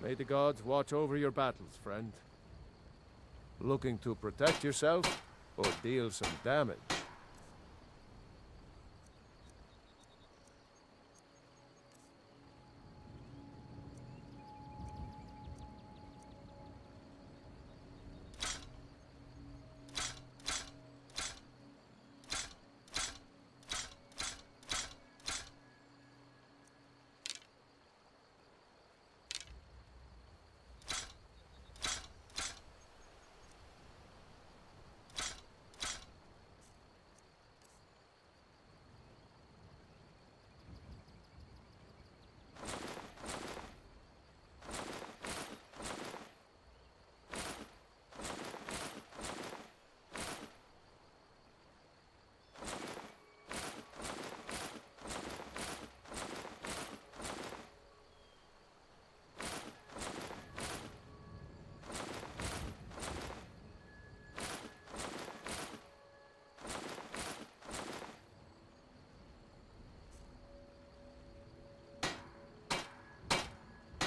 May the gods watch over your battles, friend. Looking to protect yourself or deal some damage?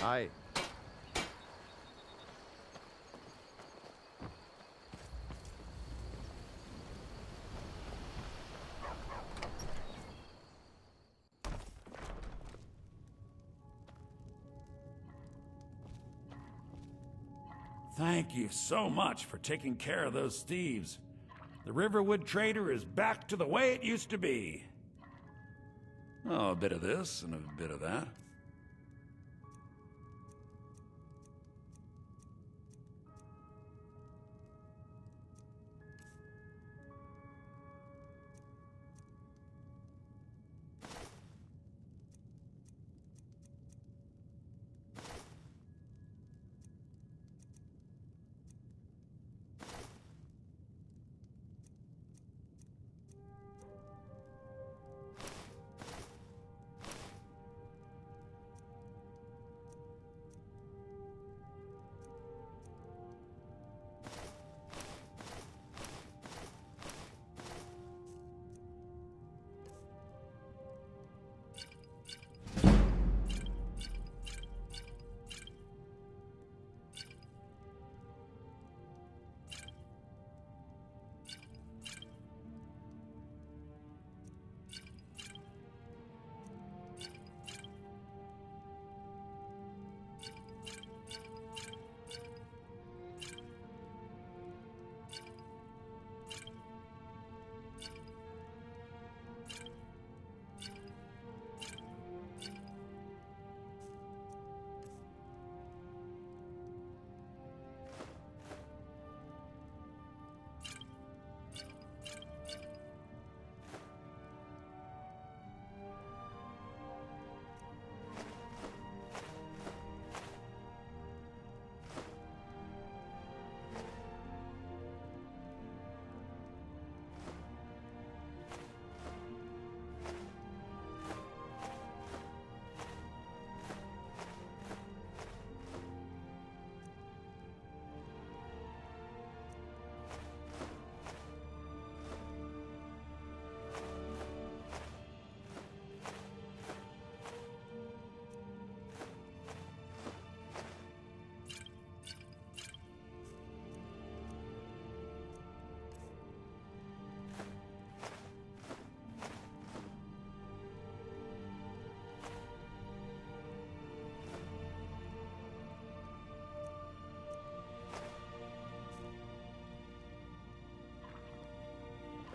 Aye. Thank you so much for taking care of those thieves. The Riverwood trader is back to the way it used to be. Oh, a bit of this and a bit of that.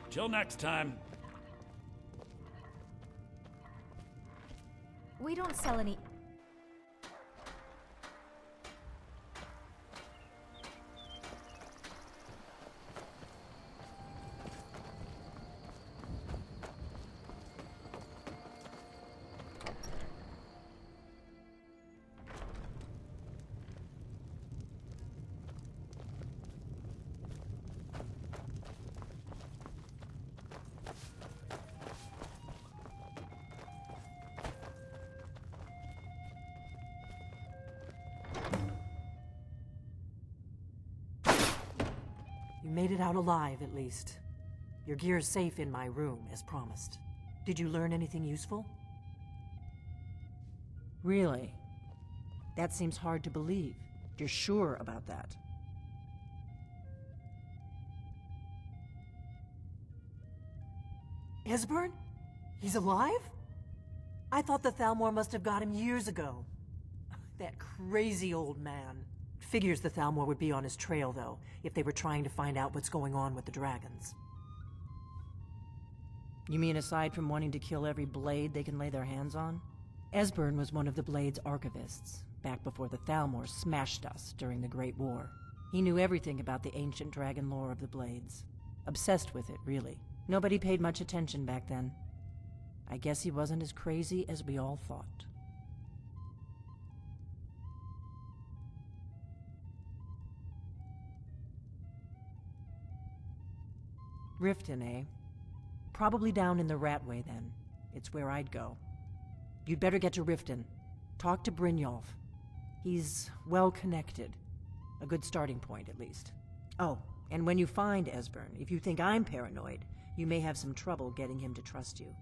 Till next time. We don't sell any... You made it out alive, at least. Your gear's safe in my room, as promised. Did you learn anything useful? Really? That seems hard to believe. You're sure about that? Esbern? He's alive? I thought the Thalmor must have got him years ago. That crazy old man. Figures the Thalmor would be on his trail, though, if they were trying to find out what's going on with the dragons. You mean aside from wanting to kill every blade they can lay their hands on? Esbern was one of the Blade's archivists, back before the Thalmor smashed us during the Great War. He knew everything about the ancient dragon lore of the Blades. Obsessed with it, really. Nobody paid much attention back then. I guess he wasn't as crazy as we all thought. Riften, eh? Probably down in the Ratway, then. It's where I'd go. You'd better get to Riften. Talk to Brynjolf. He's well-connected. A good starting point, at least. Oh, and when you find Esbern, if you think I'm paranoid, you may have some trouble getting him to trust you.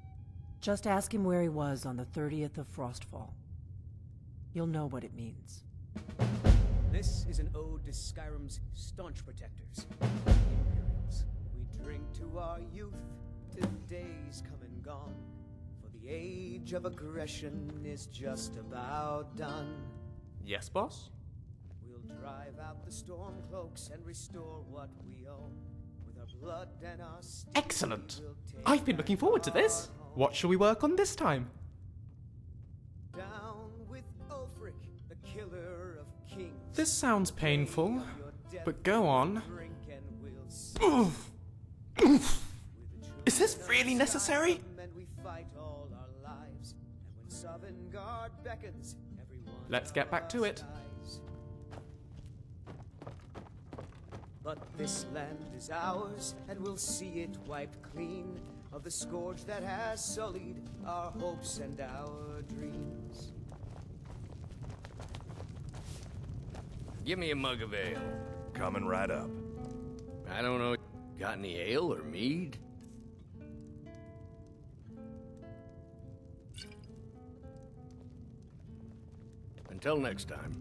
Just ask him where he was on the 30th of Frostfall. You'll know what it means. This is an ode to Skyrim's staunch protectors, the Imperials. We drink to our youth, till days come and gone, for the age of aggression is just about done. Yes, boss? We'll drive out the storm cloaks and restore what we own. With our blood and our steel, Excellent. we'll take I've been looking forward to this. What shall we work on this time? down with Ulfric, the killer of kings. This sounds painful, but go on. Drink and we'll sing. Is this really necessary? And we fight all our lives. And when Sovngarde beckons, everyone Let's get back to it. dies. But this land is ours, and we'll see it wiped clean of the scourge that has sullied our hopes and our dreams. Give me a mug of ale. Coming right up. I don't know. Got any ale or mead? Until next time.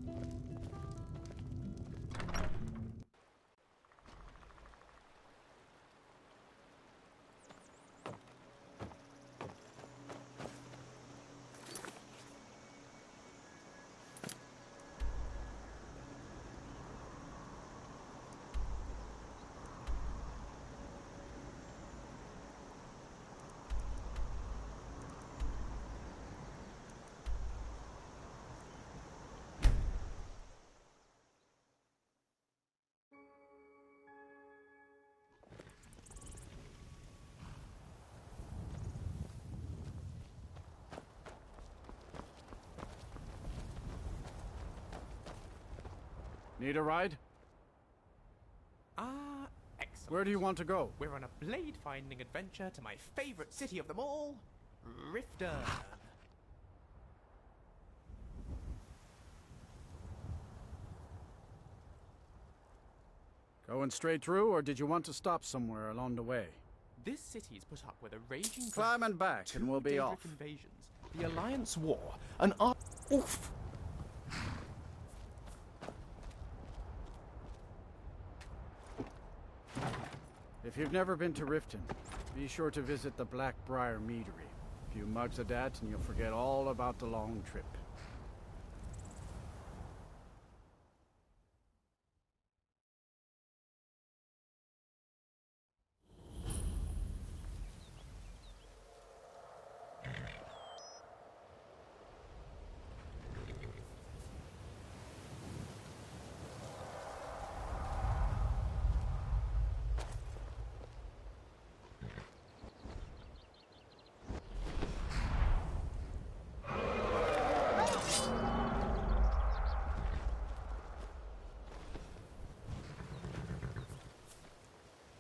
Need a ride? Excellent. Where do you want to go? We're on a blade-finding adventure to my favorite city of them all, Riften. Going straight through, or did you want to stop somewhere along the way? This city's put up with a raging Climb and back, and we'll be Daedric off. invasions, the Alliance War, an oof. If you've never been to Riften, be sure to visit the Blackbriar Meadery. A few mugs of that, and you'll forget all about the long trip.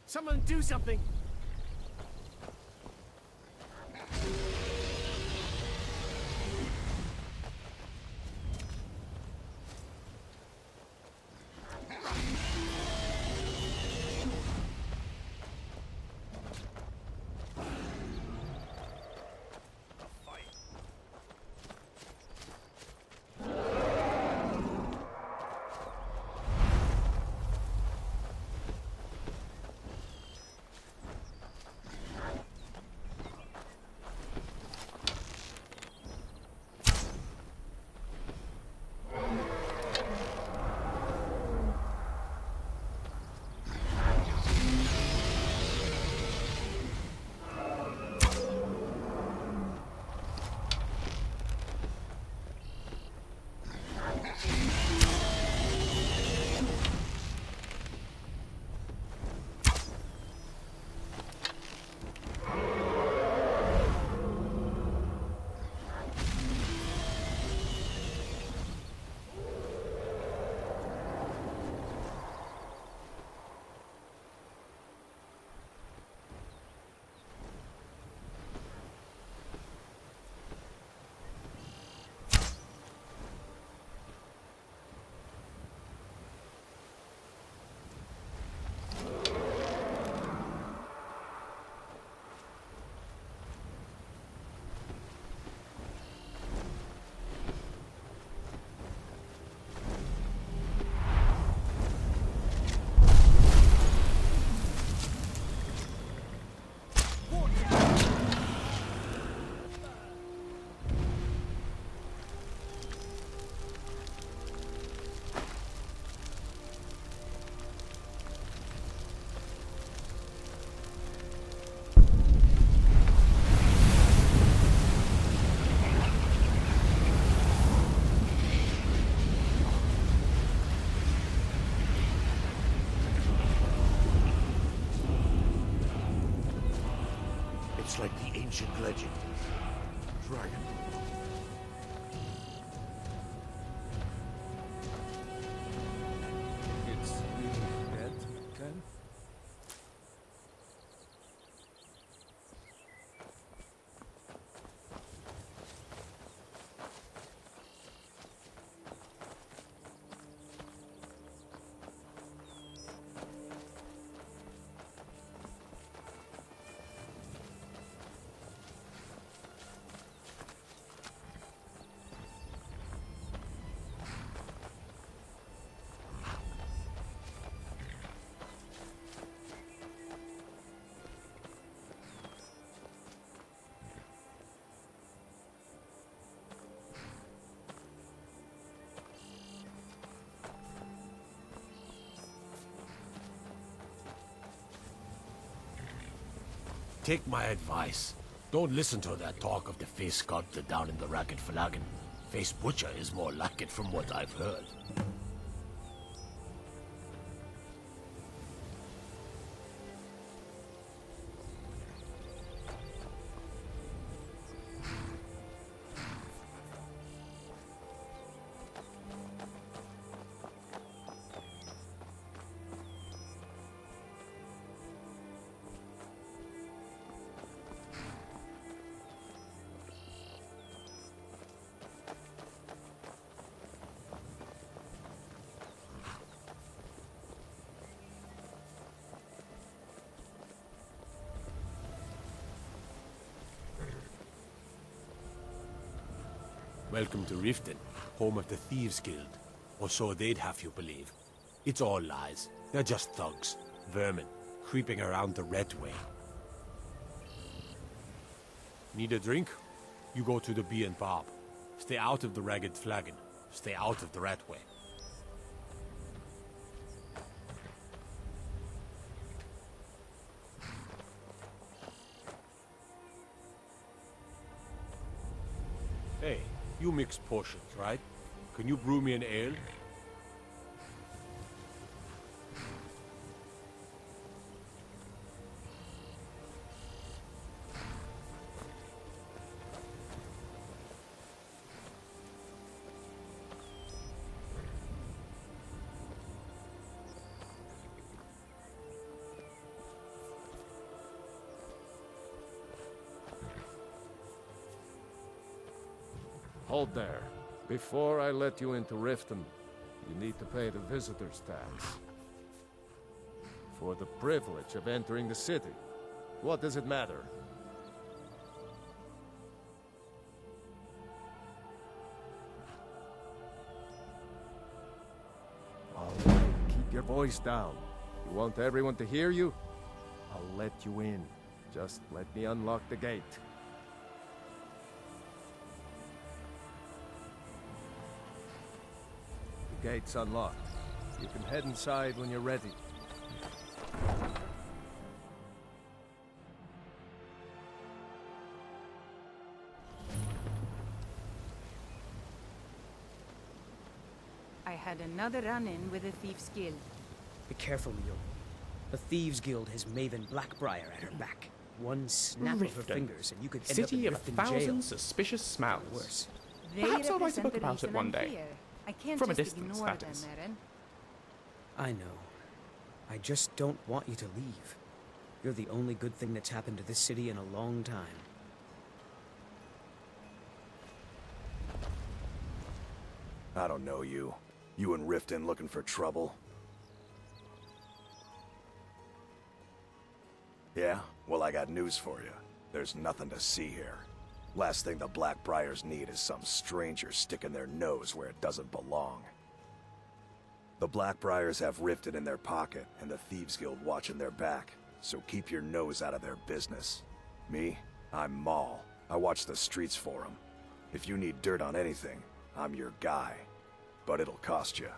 Someone do something! like the ancient legend. Dragon. It's really dead, then? Take my advice. Don't listen to that talk of the face sculptor down in the Ragged Flagon. Face Butcher is more like it from what I've heard. Welcome to Riften, home of the Thieves Guild. Or so they'd have you believe. It's all lies. They're just thugs, vermin, creeping around the Red Way. Need a drink? You go to the Bee and Bob. Stay out of the Ragged Flagon. Stay out of the Red Way. Hey, you mix potions, right? Can you brew me an ale? Hold there. Before I let you into Riften, you need to pay the visitor's tax. For the privilege of entering the city. What does it matter? All right, keep your voice down. You want everyone to hear you? I'll let you in. Just let me unlock the gate. The gate's unlocked. You can head inside when you're ready. I had another run-in with the Thieves Guild. Be careful, Mule. The Thieves Guild has Maven Blackbriar at her back. One snap of her Riften. fingers and you could end City up of in a Riften thousand jail. suspicious smells. Or worse. They Perhaps I'll write a represent book the about it reason one I'm day. here. I can't From a just distance, ignore that them, is. Eren. I know. I just don't want you to leave. You're the only good thing that's happened to this city in a long time. I don't know you. You and Riften looking for trouble? Yeah? Well, I got news for you. There's nothing to see here. Last thing the Blackbriars need is some stranger sticking their nose where it doesn't belong. The Blackbriars have Riften in their pocket, and the Thieves Guild watching their back, so keep your nose out of their business. Me? I'm Maul. I watch the streets for them. If you need dirt on anything, I'm your guy. But it'll cost you.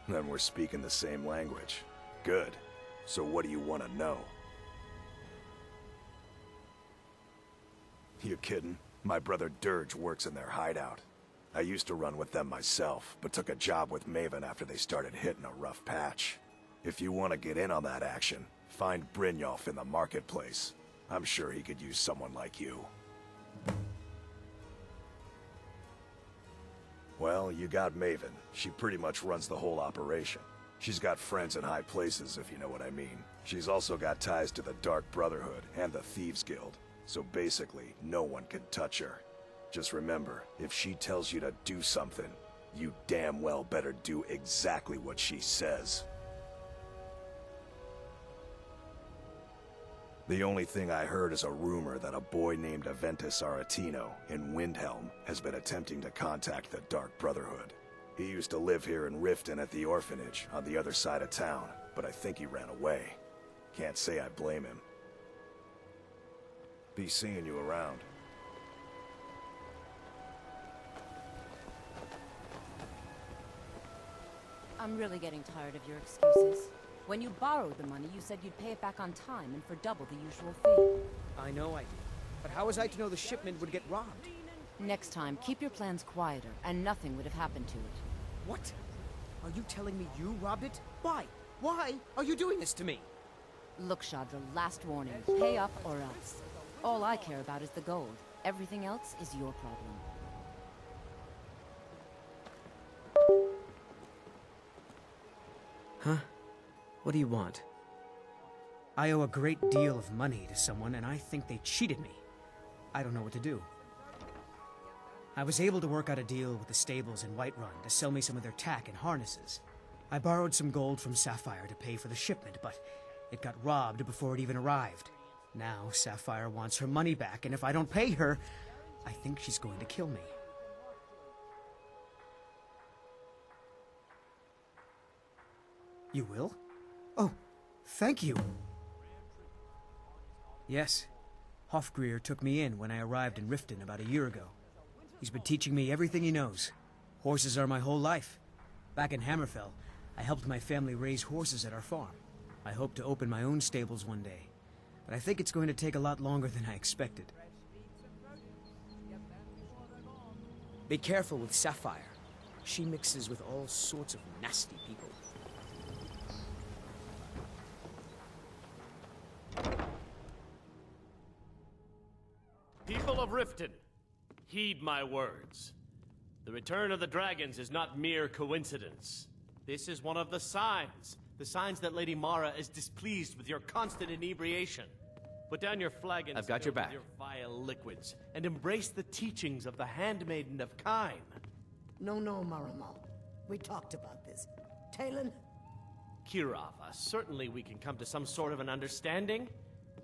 Then we're speaking the same language. Good. So what do you want to know? You kidding? My brother Dirge works in their hideout. I used to run with them myself, but took a job with Maven after they started hitting a rough patch. If you want to get in on that action, find Brynjolf in the marketplace. I'm sure he could use someone like you. Well, you got Maven. She pretty much runs the whole operation. She's got friends in high places, if you know what I mean. She's also got ties to the Dark Brotherhood and the Thieves Guild. So basically, no one can touch her. Just remember, if she tells you to do something, you damn well better do exactly what she says. The only thing I heard is a rumor that a boy named Aventus Aretino in Windhelm has been attempting to contact the Dark Brotherhood. He used to live here in Riften at the orphanage on the other side of town, but I think he ran away. Can't say I blame him. Be seeing you around. I'm really getting tired of your excuses. When you borrowed the money, you said you'd pay it back on time and for double the usual fee. I know I did. But how was I to know the shipment would get robbed? Next time, keep your plans quieter, and nothing would have happened to it. What? Are you telling me you robbed it? Why? Why are you doing this to me? Look, Shadra, last warning. Pay up or else. All I care about is the gold. Everything else is your problem. Huh? What do you want? I owe a great deal of money to someone, and I think they cheated me. I don't know what to do. I was able to work out a deal with the stables in Whiterun to sell me some of their tack and harnesses. I borrowed some gold from Sapphire to pay for the shipment, but it got robbed before it even arrived. Now Sapphire wants her money back, and if I don't pay her, I think she's going to kill me. You will? Oh, thank you. Yes. Hofgrir took me in when I arrived in Riften about a year ago. He's been teaching me everything he knows. Horses are my whole life. Back in Hammerfell, I helped my family raise horses at our farm. I hope to open my own stables one day, but I think it's going to take a lot longer than I expected. Be careful with Sapphire. She mixes with all sorts of nasty people. People of Riften, heed my words. The return of the dragons is not mere coincidence. This is one of the signs that Lady Mara is displeased with your constant inebriation. Put down your flagons I've got your back. with your vile liquids, and embrace the teachings of the Handmaiden of Kyne. No, Marama. We talked about this. Talon? Kirava, certainly we can come to some sort of an understanding.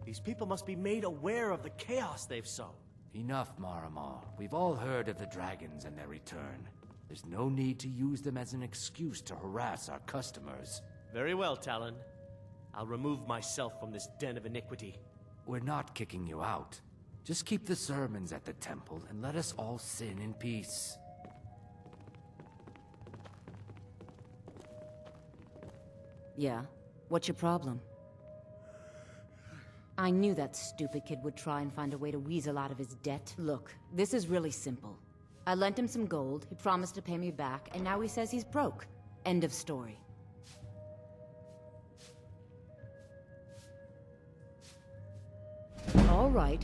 These people must be made aware of the chaos they've sown. Enough, Marama. We've all heard of the dragons and their return. There's no need to use them as an excuse to harass our customers. Very well, Talon. I'll remove myself from this den of iniquity. We're not kicking you out. Just keep the sermons at the temple and let us all sin in peace. Yeah? What's your problem? I knew that stupid kid would try and find a way to weasel out of his debt. Look, this is really simple. I lent him some gold, he promised to pay me back, and now he says he's broke. End of story.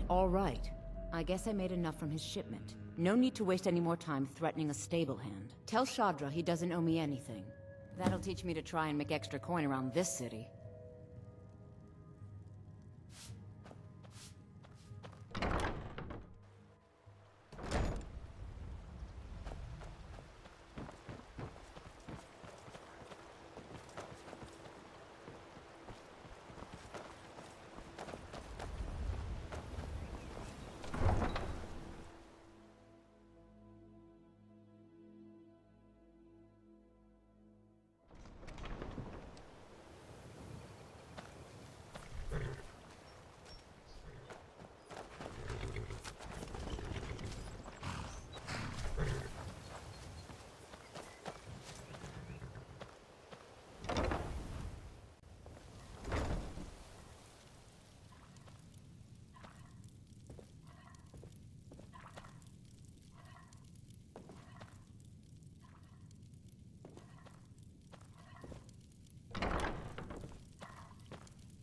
All right. I guess I made enough from his shipment. No need to waste any more time threatening a stable hand. Tell Shadra he doesn't owe me anything. That'll teach me to try and make extra coin around this city.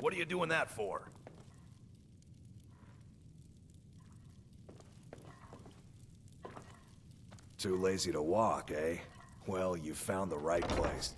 What are you doing that for? Too lazy to walk, eh? Well, you found the right place.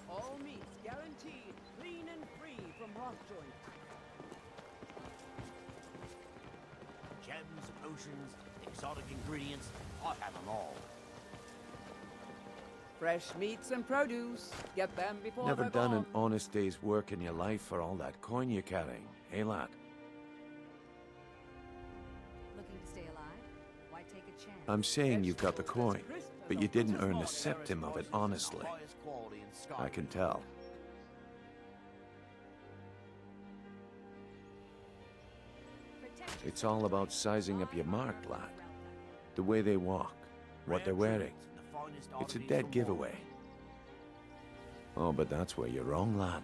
All meats guaranteed, clean and free from rock joint. Gems, potions, exotic ingredients, I have them all. Fresh meats and produce. Get them before Never they're done gone. an honest day's work in your life for all that coin you're carrying, eh, lad? Looking to stay alive? Why take a chance? I'm saying you've got the coin, but you didn't earn a septim of it honestly. I can tell. It's all about sizing up your mark, lad. The way they walk, what they're wearing. It's a dead giveaway. Oh, but that's where you're wrong, lad.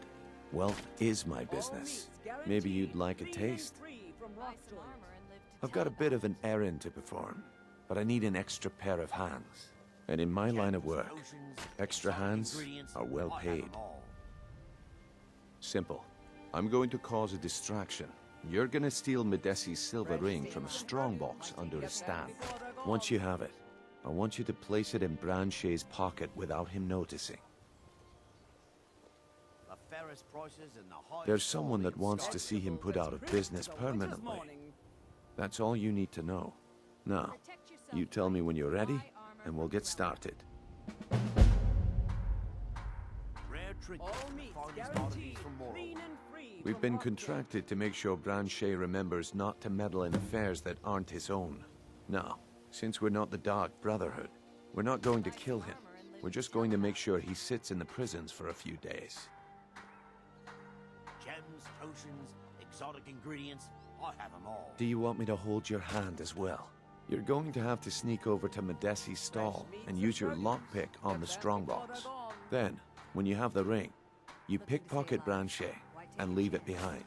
Wealth is my business. Maybe you'd like a taste. I've got a bit of an errand to perform, but I need an extra pair of hands. And in my line of work, extra hands are well paid. Simple. I'm going to cause a distraction. You're gonna steal Medesi's silver ring from a strongbox under his stand. Once you have it, I want you to place it in Branche's pocket without him noticing. There's someone that wants to see him put out of business permanently. That's all you need to know. Now, you tell me when you're ready, and we'll get started. All meats guaranteed, clean and free. We've been contracted to make sure Branche remembers not to meddle in affairs that aren't his own. Now, since we're not the Dark Brotherhood, we're not going to kill him. We're just going to make sure he sits in the prisons for a few days. Gems, potions, exotic ingredients, I have them all. Do you want me to hold your hand as well? You're going to have to sneak over to Medesi's stall and use your lockpick on the strongbox. Then, when you have the ring, you pickpocket Branche and leave it behind.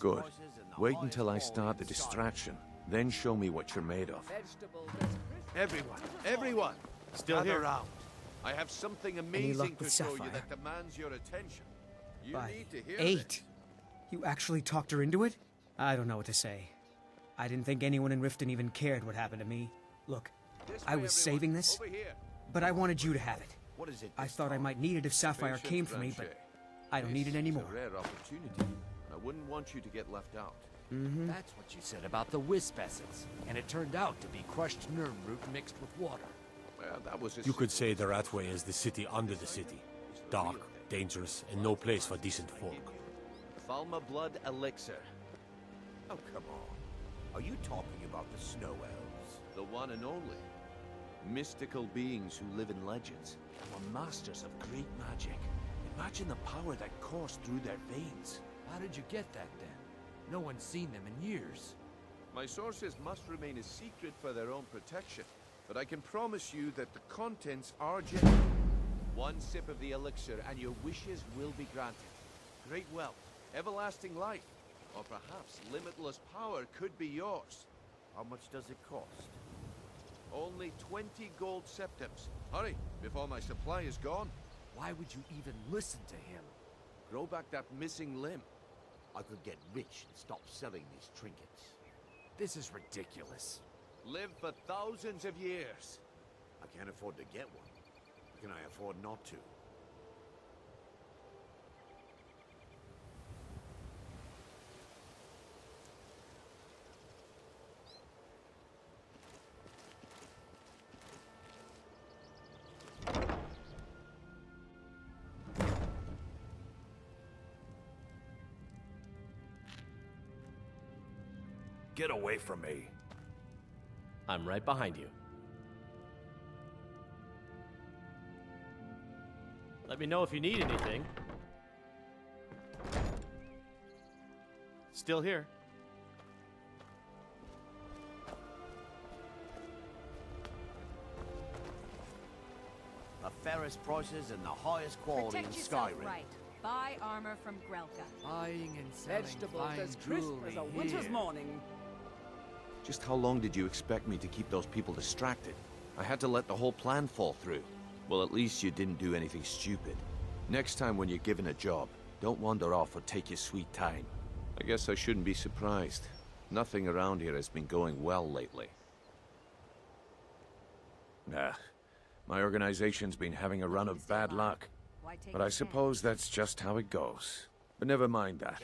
Good. Wait until I start the distraction, then show me what you're made of. Everyone! Still gather here. round. I have something luck amazing to with show you Sapphire? that demands your attention. You By need to hear 8. this. You actually talked her into it? I don't know what to say. I didn't think anyone in Riften even cared what happened to me. Look, I was saving this, but I wanted you to have it. What is it? I thought I might need it if Sapphire Patience, came for me, but I don't need it anymore. It's a rare opportunity. I wouldn't want you to get left out. That's what you said about the wisp essence, and it turned out to be crushed nerm root mixed with water. Well, that was You could say the Ratway is the city under the city. Dark, dangerous, and no place for decent folk. Falma blood elixir. Oh, come on. Are you talking about the Snow Elves? The one and only. Mystical beings who live in legends. Were masters of great magic. Imagine the power that coursed through their veins. How did you get that then? No one's seen them in years. My sources must remain a secret for their own protection. but I can promise you that the contents are genuine. One sip of the elixir and your wishes will be granted. Great wealth, everlasting life, or perhaps limitless power could be yours. How much does it cost? Only 20 gold septims. Hurry, before my supply is gone. Why would you even listen to him? Grow back that missing limb. I could get rich and stop selling these trinkets. This is ridiculous. Live for thousands of years. I can't afford to get one. Can I afford not to? Get away from me. I'm right behind you. Let me know if you need anything. Still here. The fairest prices and the highest quality Protect in yourself Skyrim. right. Buy armor from Grelka. Buying and selling Vegetables fine as crisp jewelry as a winter's here. morning. Just how long did you expect me to keep those people distracted? I had to let the whole plan fall through. Well, at least you didn't do anything stupid. Next time when you're given a job, don't wander off or take your sweet time. I guess I shouldn't be surprised. Nothing around here has been going well lately. Nah, my organization's been having a run of bad luck. But I suppose that's just how it goes. But never mind that.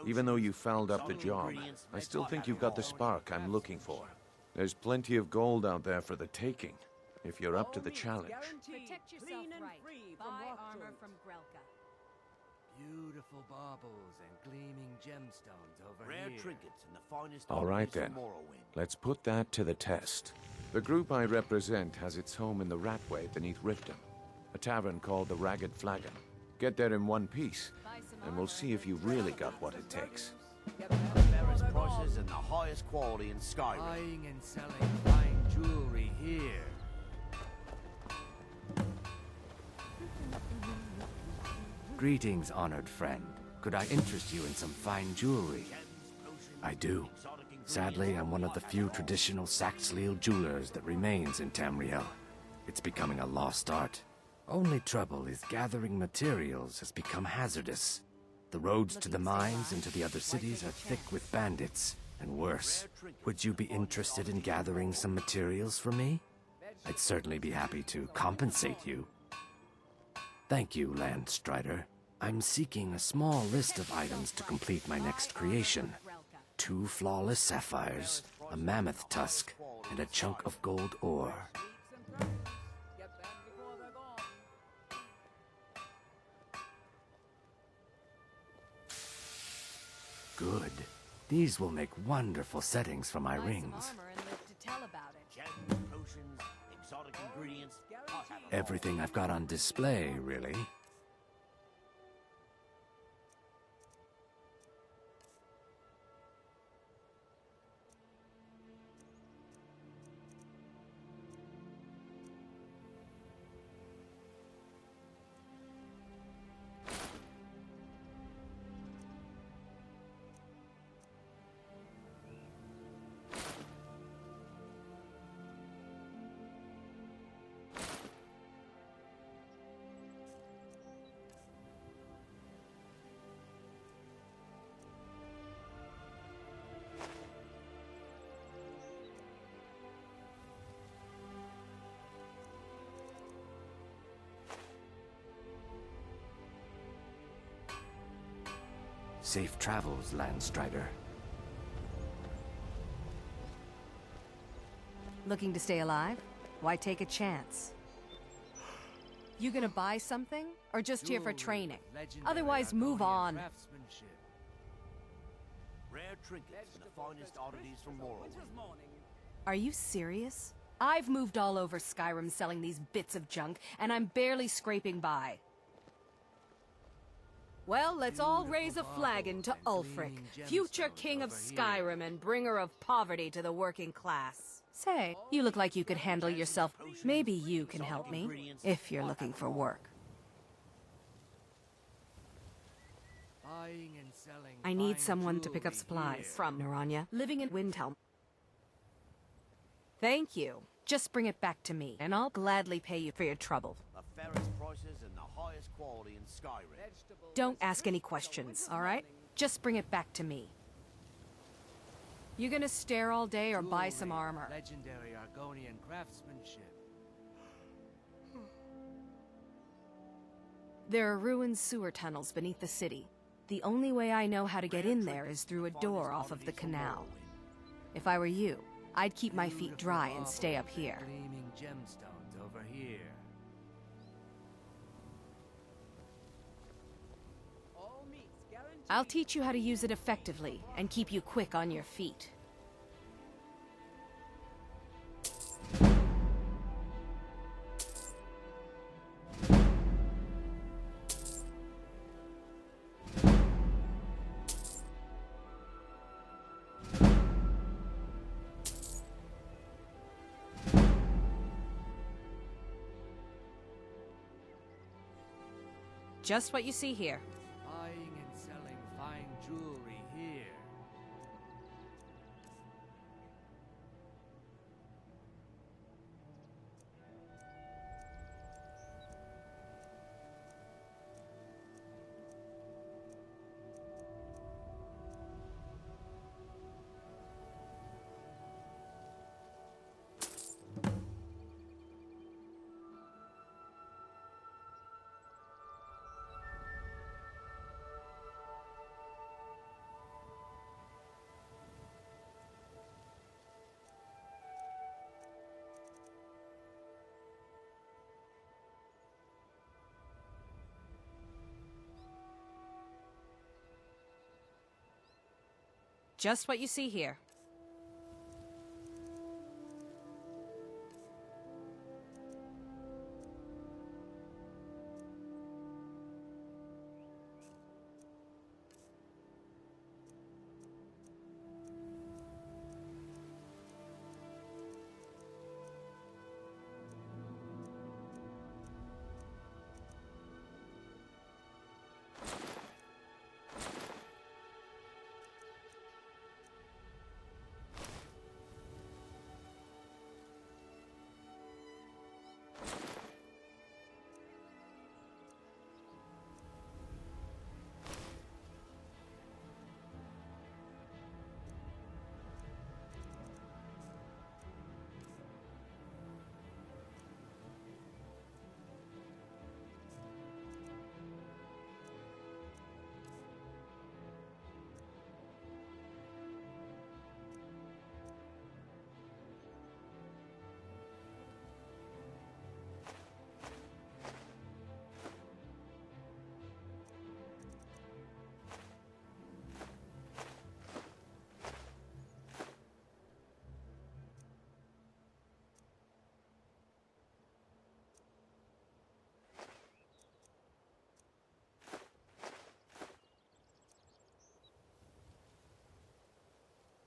Even though you fouled up the job, I still think you've got the spark I'm looking for. There's plenty of gold out there for the taking, if you're up to the challenge. Protect yourself right. Buy armor from Grelka. Beautiful baubles and gleaming gemstones over Rare here. trinkets and the finest All right armies then, from Morrowind. let's put that to the test. The group I represent has its home in the Ratway beneath Riften, a tavern called the Ragged Flagon. Get there in one piece, and we'll see if you've really got what it takes. The fairest prices and the highest quality in Skyrim. Buying and selling fine jewelry here. Greetings, honored friend. Could I interest you in some fine jewelry? I do. Sadly, I'm one of the few traditional Saxhleel jewelers that remains in Tamriel. It's becoming a lost art. Only trouble is gathering materials has become hazardous. The roads to the mines and to the other cities are thick with bandits, and worse. Would you be interested in gathering some materials for me? I'd certainly be happy to compensate you. Thank you, Landstrider. I'm seeking a small list of items to complete my next creation. 2 flawless sapphires, a mammoth tusk, and a chunk of gold ore. Good. These will make wonderful settings for my rings. Gems, potions, exotic ingredients. Everything I've got on display, really. Safe travels, Landstrider. Looking to stay alive? Why take a chance? You gonna buy something? Or just here for training? Otherwise, move on. Rare trinkets and the finest oddities from Morrowind. Are you serious? I've moved all over Skyrim selling these bits of junk, and I'm barely scraping by. Well, let's all raise a flagon to Ulfric, future king of Skyrim and bringer of poverty to the working class. Say, you look like you could handle yourself. Maybe you can help me, if you're looking for work. I need someone to pick up supplies from Naranya, living in Windhelm. Thank you. Just bring it back to me, and I'll gladly pay you for your trouble. The fairest prices and the highest quality in Skyrim. Don't ask any questions, all right? Just bring it back to me. You gonna stare all day or buy some armor? Legendary Argonian craftsmanship. There are ruined sewer tunnels beneath the city. The only way I know how to get in there is through a door off of the canal. If I were you, I'd keep my feet dry and stay up here. Gleaming gemstones over here. I'll teach you how to use it effectively and keep you quick on your feet. Just what you see here. Buying and selling fine jewelry here. Just what you see here.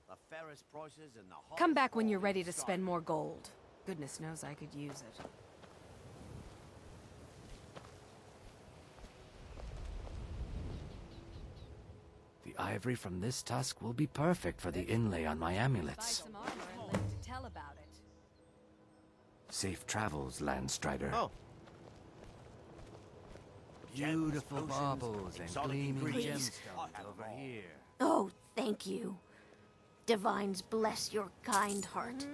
The fairest prices and the highest Come back when you're quality ready to in spend Skyrim. more gold. Goodness knows I could use it. The ivory from this tusk will be perfect for the inlay on my amulets. Buy some armor and live to tell about it. Safe travels, Landstrider. Oh. Beautiful Gems, baubles potions, and exotic gleaming ingredients. gemstones over here. Oh, thank you. Divines bless your kind heart.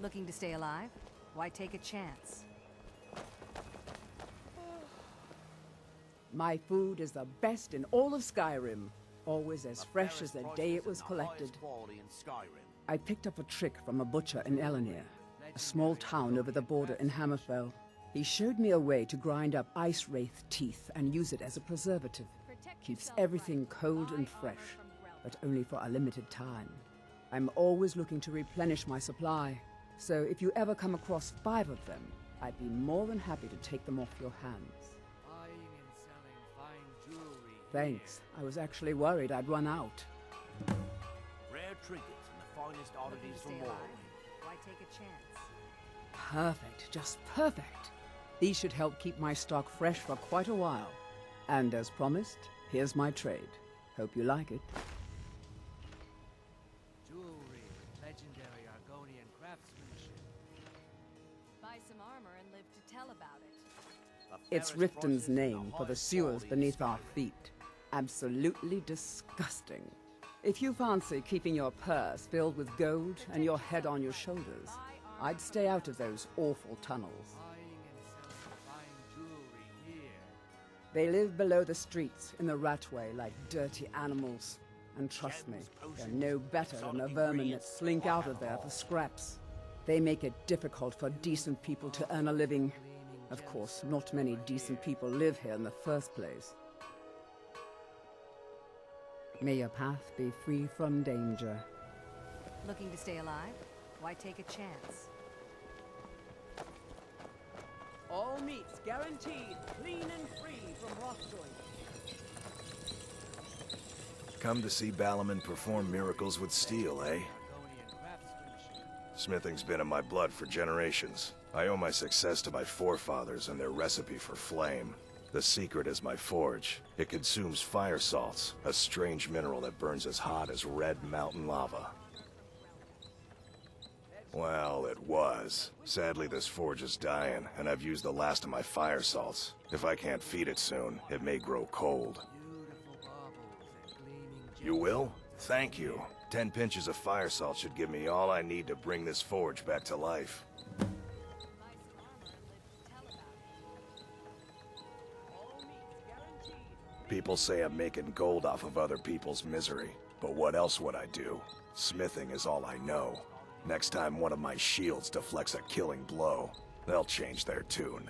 Looking to stay alive? Why take a chance? My food is the best in all of Skyrim. Always as fresh as the day it was collected. Quality in Skyrim. I picked up a trick from a butcher in Elenir, a small town over the border in Hammerfell. He showed me a way to grind up ice wraith teeth and use it as a preservative. Keeps everything cold and fresh, but only for a limited time. I'm always looking to replenish my supply, so if you ever come across 5 of them, I'd be more than happy to take them off your hands. Buying and selling fine jewelry. Thanks. I was actually worried I'd run out. Rare trinkets and the finest oddities from Morrowind. Why take a chance? Perfect, just perfect. These should help keep my stock fresh for quite a while. And as promised, here's my trade. Hope you like it. Jewelry, legendary Argonian craftsmanship. Buy some armor and live to tell about it. It's Riften's name for the sewers beneath our feet. Absolutely disgusting. If you fancy keeping your purse filled with gold and your head on your shoulders, I'd stay out of those awful tunnels. They live below the streets in the ratway like dirty animals. And trust me, they're no better than the vermin that slink out of there for scraps. They make it difficult for decent people to earn a living. Of course, not many decent people live here in the first place. May your path be free from danger. Looking to stay alive? Why take a chance? All meats guaranteed, clean and free from rock joint. Come to see Balaman perform miracles with steel, eh? Smithing's been in my blood for generations. I owe my success to my forefathers and their recipe for flame. The secret is my forge. It consumes fire salts, a strange mineral that burns as hot as red mountain lava. Well, it was. Sadly, this forge is dying, and I've used the last of my fire salts. If I can't feed it soon, it may grow cold. You will? Thank you. 10 pinches of fire salt should give me all I need to bring this forge back to life. People say I'm making gold off of other people's misery, but what else would I do? Smithing is all I know. Next time one of my shields deflects a killing blow, they'll change their tune.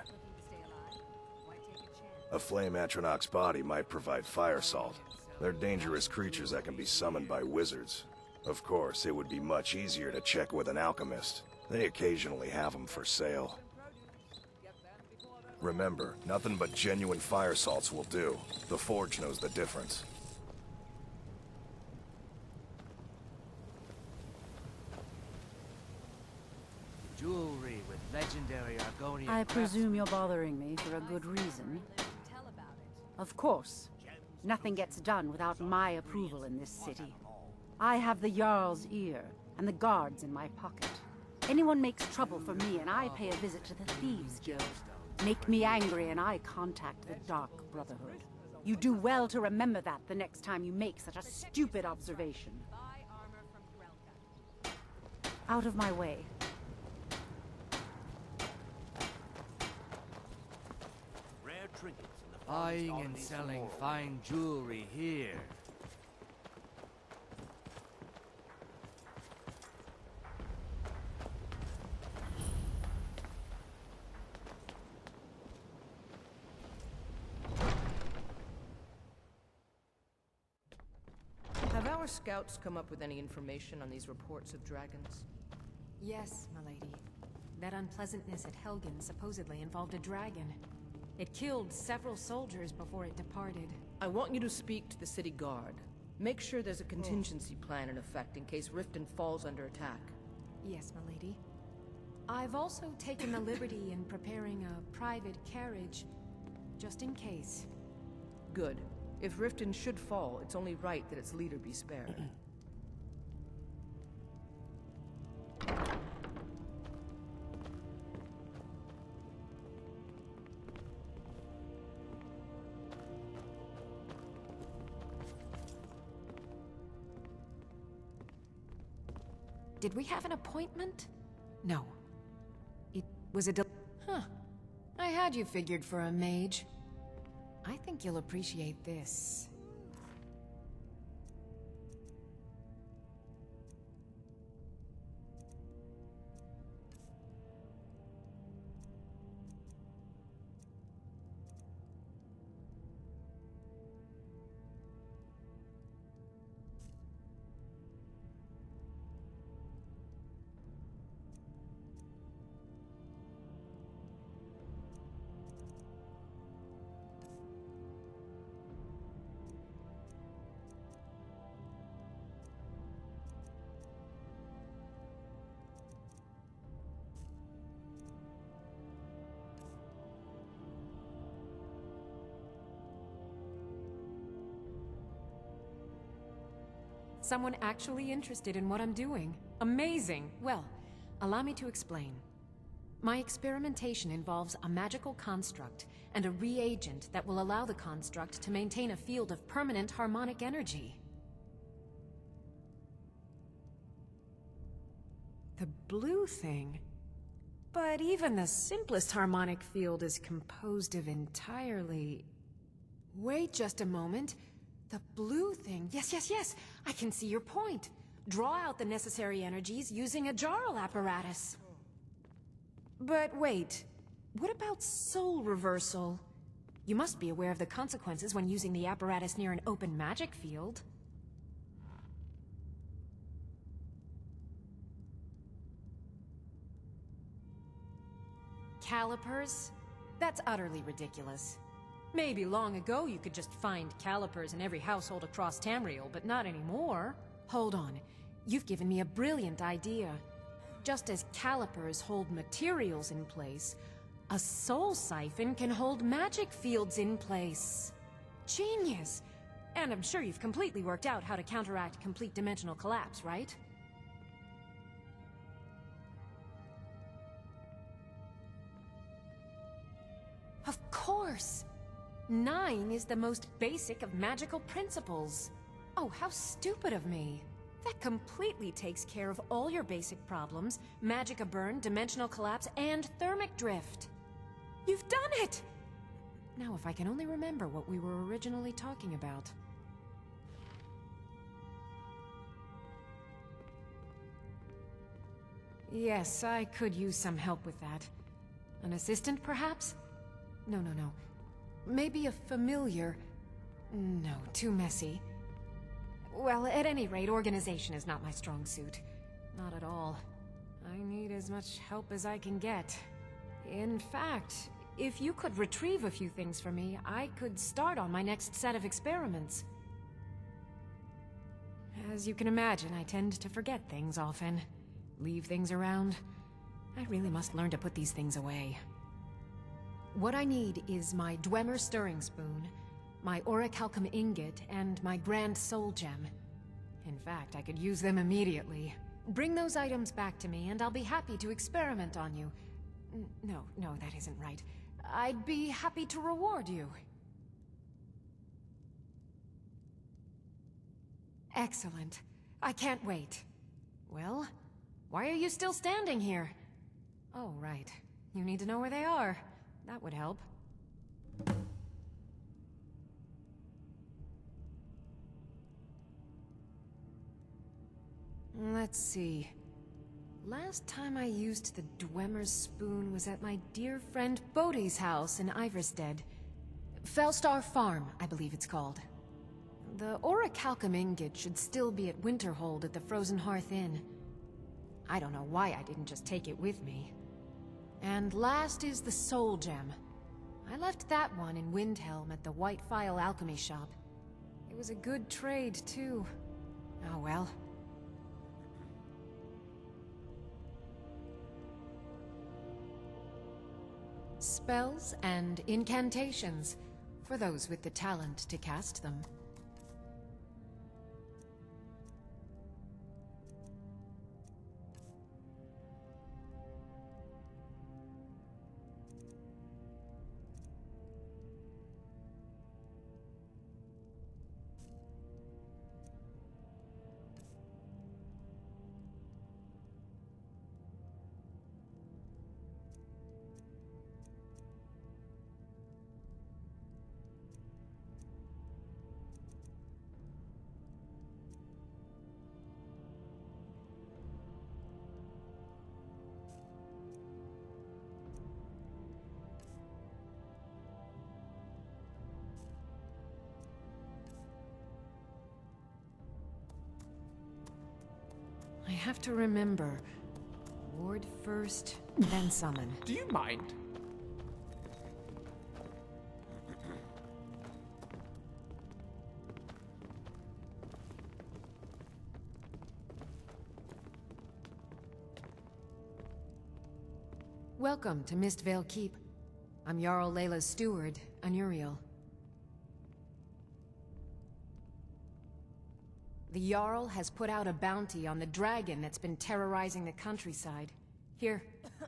A flame Atronach's body might provide fire salt. They're dangerous creatures that can be summoned by wizards. Of course, it would be much easier to check with an alchemist. They occasionally have them for sale. Remember, nothing but genuine fire salts will do. The forge knows the difference. Jewelry with legendary Argonian I presume you're bothering me for a good reason. Of course. Nothing gets done without my approval in this city. I have the Jarl's ear, and the guards in my pocket. Anyone makes trouble for me, and I pay a visit to the Thieves Guild. Make me angry, and I contact the Dark Brotherhood. You do well to remember that the next time you make such a stupid observation. Out of my way. Rare trinkets in the Buying and oddities from selling Morrowind. fine jewelry here. Have our scouts come up with any information on these reports of dragons? Yes, milady. That unpleasantness at Helgen supposedly involved a dragon. It killed several soldiers before it departed. I want you to speak to the city guard. Make sure there's a contingency plan in effect in case Riften falls under attack. Yes, milady. I've also taken the liberty in preparing a private carriage, just in case. Good. If Riften should fall, it's only right that its leader be spared. Did we have an appointment? No. It was a Huh. I had you figured for a mage. I think you'll appreciate this. Someone actually interested in what I'm doing. Amazing. Well, allow me to explain. My experimentation involves a magical construct and a reagent that will allow the construct to maintain a field of permanent harmonic energy. The blue thing? But even the simplest harmonic field is composed of entirely... Wait just a moment. The blue thing. Yes. I can see your point. Draw out the necessary energies using a Jarl apparatus. But wait, what about soul reversal? You must be aware of the consequences when using the apparatus near an open magic field. Calipers? That's utterly ridiculous. Maybe long ago you could just find calipers in every household across Tamriel, but not anymore. Hold on. You've given me a brilliant idea. Just as calipers hold materials in place, a soul siphon can hold magic fields in place. Genius! And I'm sure you've completely worked out how to counteract complete dimensional collapse, right? Of course! 9 is the most basic of magical principles. Oh, how stupid of me. That completely takes care of all your basic problems: magicka burn, dimensional collapse, and thermic drift. You've done it! Now if I can only remember what we were originally talking about. Yes, I could use some help with that. An assistant, perhaps? No. Maybe a familiar. No, too messy. Well, at any rate, organization is not my strong suit. Not at all. I need as much help as I can get. In fact, if you could retrieve a few things for me, I could start on my next set of experiments. As you can imagine, I tend to forget things often. Leave things around. I really must learn to put these things away. What I need is my Dwemer stirring spoon, my orichalcum ingot, and my grand soul gem. In fact, I could use them immediately. Bring those items back to me, and I'll be happy to experiment on you. No, that isn't right. I'd be happy to reward you. Excellent. I can't wait. Well, why are you still standing here? Oh, right. You need to know where they are. That would help. Let's see. Last time I used the Dwemer's spoon was at my dear friend Bodhi's house in Iverstead. Felstar Farm, I believe it's called. The orichalcum ingot should still be at Winterhold at the Frozen Hearth Inn. I don't know why I didn't just take it with me. And last is the soul gem. I left that one in Windhelm at the White Phial Alchemy Shop. It was a good trade, too. Oh well. Spells and incantations, for those with the talent to cast them. I have to remember. Ward first, then summon. Do you mind? Welcome to Mistvale Keep. I'm Jarl Layla's steward, Anuriel. The Jarl has put out a bounty on the dragon that's been terrorizing the countryside. Here,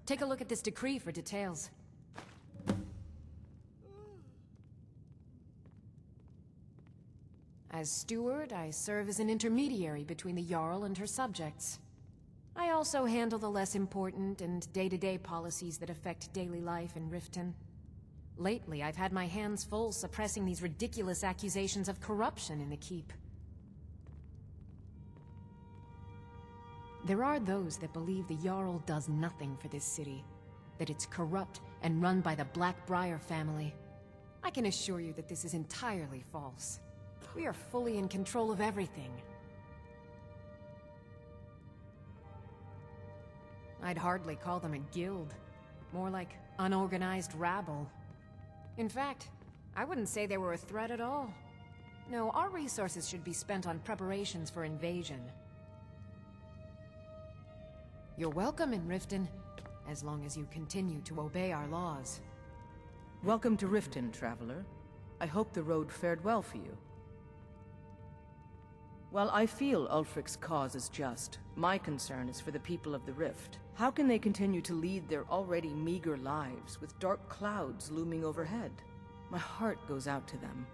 take a look at this decree for details. As steward, I serve as an intermediary between the Jarl and her subjects. I also handle the less important and day-to-day policies that affect daily life in Riften. Lately, I've had my hands full suppressing these ridiculous accusations of corruption in the keep. There are those that believe the Jarl does nothing for this city, that it's corrupt and run by the Blackbriar family. I can assure you that this is entirely false. We are fully in control of everything. I'd hardly call them a guild. More like unorganized rabble. In fact, I wouldn't say they were a threat at all. No, our resources should be spent on preparations for invasion. You're welcome in Riften, as long as you continue to obey our laws. Welcome to Riften, traveler. I hope the road fared well for you. While I feel Ulfric's cause is just, my concern is for the people of the Rift. How can they continue to lead their already meager lives with dark clouds looming overhead? My heart goes out to them.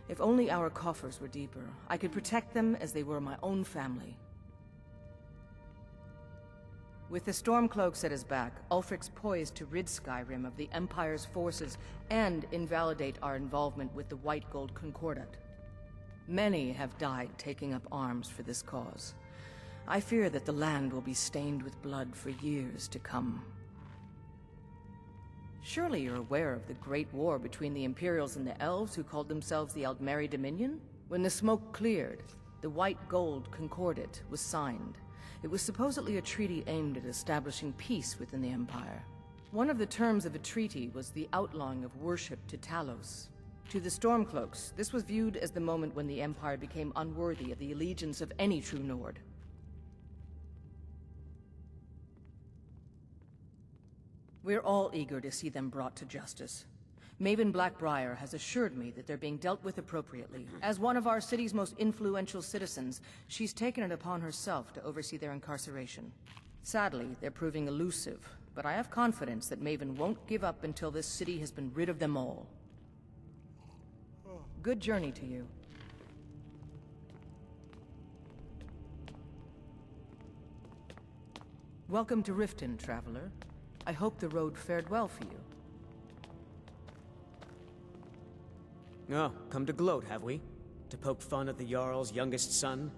If only our coffers were deeper, I could protect them as they were my own family. With the Stormcloaks at his back, Ulfric's poised to rid Skyrim of the Empire's forces and invalidate our involvement with the White Gold Concordat. Many have died taking up arms for this cause. I fear that the land will be stained with blood for years to come. Surely you're aware of the Great War between the Imperials and the Elves who called themselves the Aldmeri Dominion? When the smoke cleared, the White Gold Concordat was signed. It was supposedly a treaty aimed at establishing peace within the Empire. One of the terms of a treaty was the outlawing of worship to Talos. To the Stormcloaks, this was viewed as the moment when the Empire became unworthy of the allegiance of any true Nord. We're all eager to see them brought to justice. Maven Blackbriar has assured me that they're being dealt with appropriately. As one of our city's most influential citizens, she's taken it upon herself to oversee their incarceration. Sadly, they're proving elusive, but I have confidence that Maven won't give up until this city has been rid of them all. Good journey to you. Welcome to Riften, traveler. I hope the road fared well for you. Oh, come to gloat, have we? To poke fun at the Jarl's youngest son?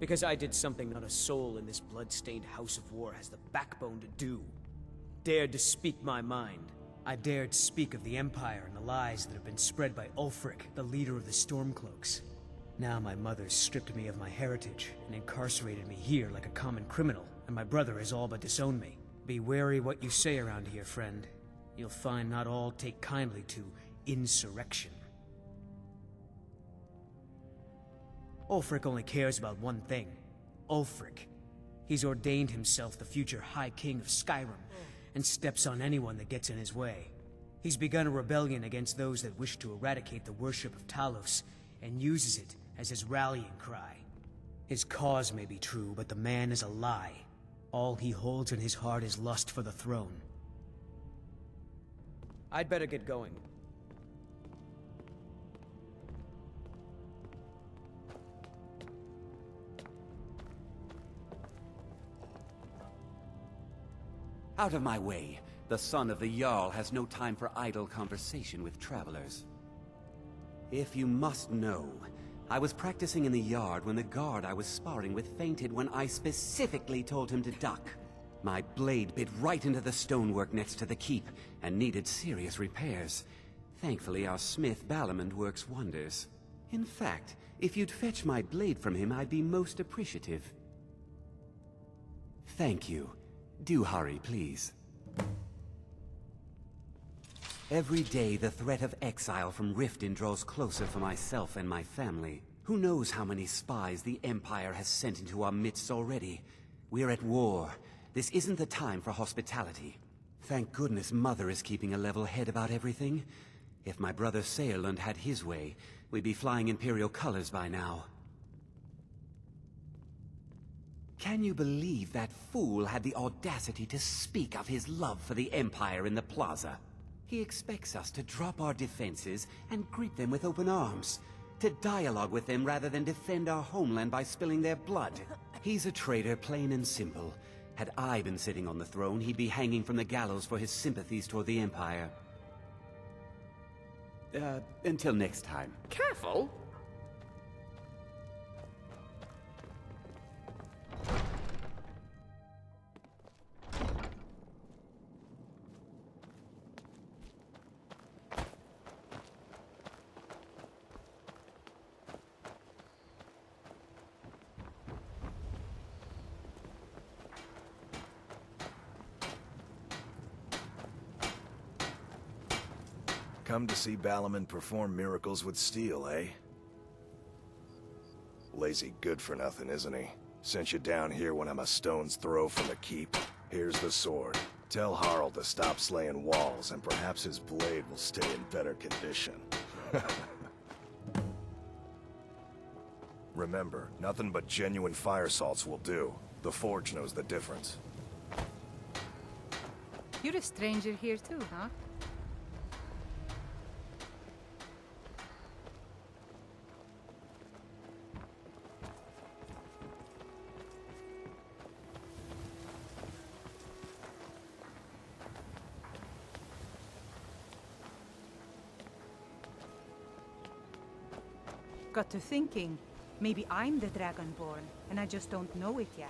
Because I did something not a soul in this blood-stained house of war has the backbone to do. Dared to speak my mind. I dared speak of the Empire and the lies that have been spread by Ulfric, the leader of the Stormcloaks. Now my mother's stripped me of my heritage and incarcerated me here like a common criminal, and my brother has all but disowned me. Be wary what you say around here, friend. You'll find not all take kindly to insurrection. Ulfric only cares about one thing. Ulfric. He's ordained himself the future High King of Skyrim, and steps on anyone that gets in his way. He's begun a rebellion against those that wish to eradicate the worship of Talos, and uses it as his rallying cry. His cause may be true, but the man is a lie. All he holds in his heart is lust for the throne. I'd better get going. Out of my way. The son of the Jarl has no time for idle conversation with travelers. If you must know, I was practicing in the yard when the guard I was sparring with fainted when I specifically told him to duck. My blade bit right into the stonework next to the keep and needed serious repairs. Thankfully, our smith Balamond works wonders. In fact, if you'd fetch my blade from him, I'd be most appreciative. Thank you. Do hurry, please. Every day, the threat of exile from Riften draws closer for myself and my family. Who knows how many spies the Empire has sent into our midst already? We're at war. This isn't the time for hospitality. Thank goodness Mother is keeping a level head about everything. If my brother Saerlund had his way, we'd be flying Imperial colors by now. Can you believe that fool had the audacity to speak of his love for the Empire in the plaza? He expects us to drop our defenses and greet them with open arms, to dialogue with them rather than defend our homeland by spilling their blood. He's a traitor, plain and simple. Had I been sitting on the throne, he'd be hanging from the gallows for his sympathies toward the Empire. Until next time. Careful! Come to see Balaman perform miracles with steel, eh? Lazy good-for-nothing, isn't he? Sent you down here when I'm a stone's throw from the keep. Here's the sword. Tell Harald to stop slaying walls, and perhaps his blade will stay in better condition. Remember, nothing but genuine fire salts will do. The Forge knows the difference. You're a stranger here too, huh? Got to thinking, maybe I'm the Dragonborn, and I just don't know it yet.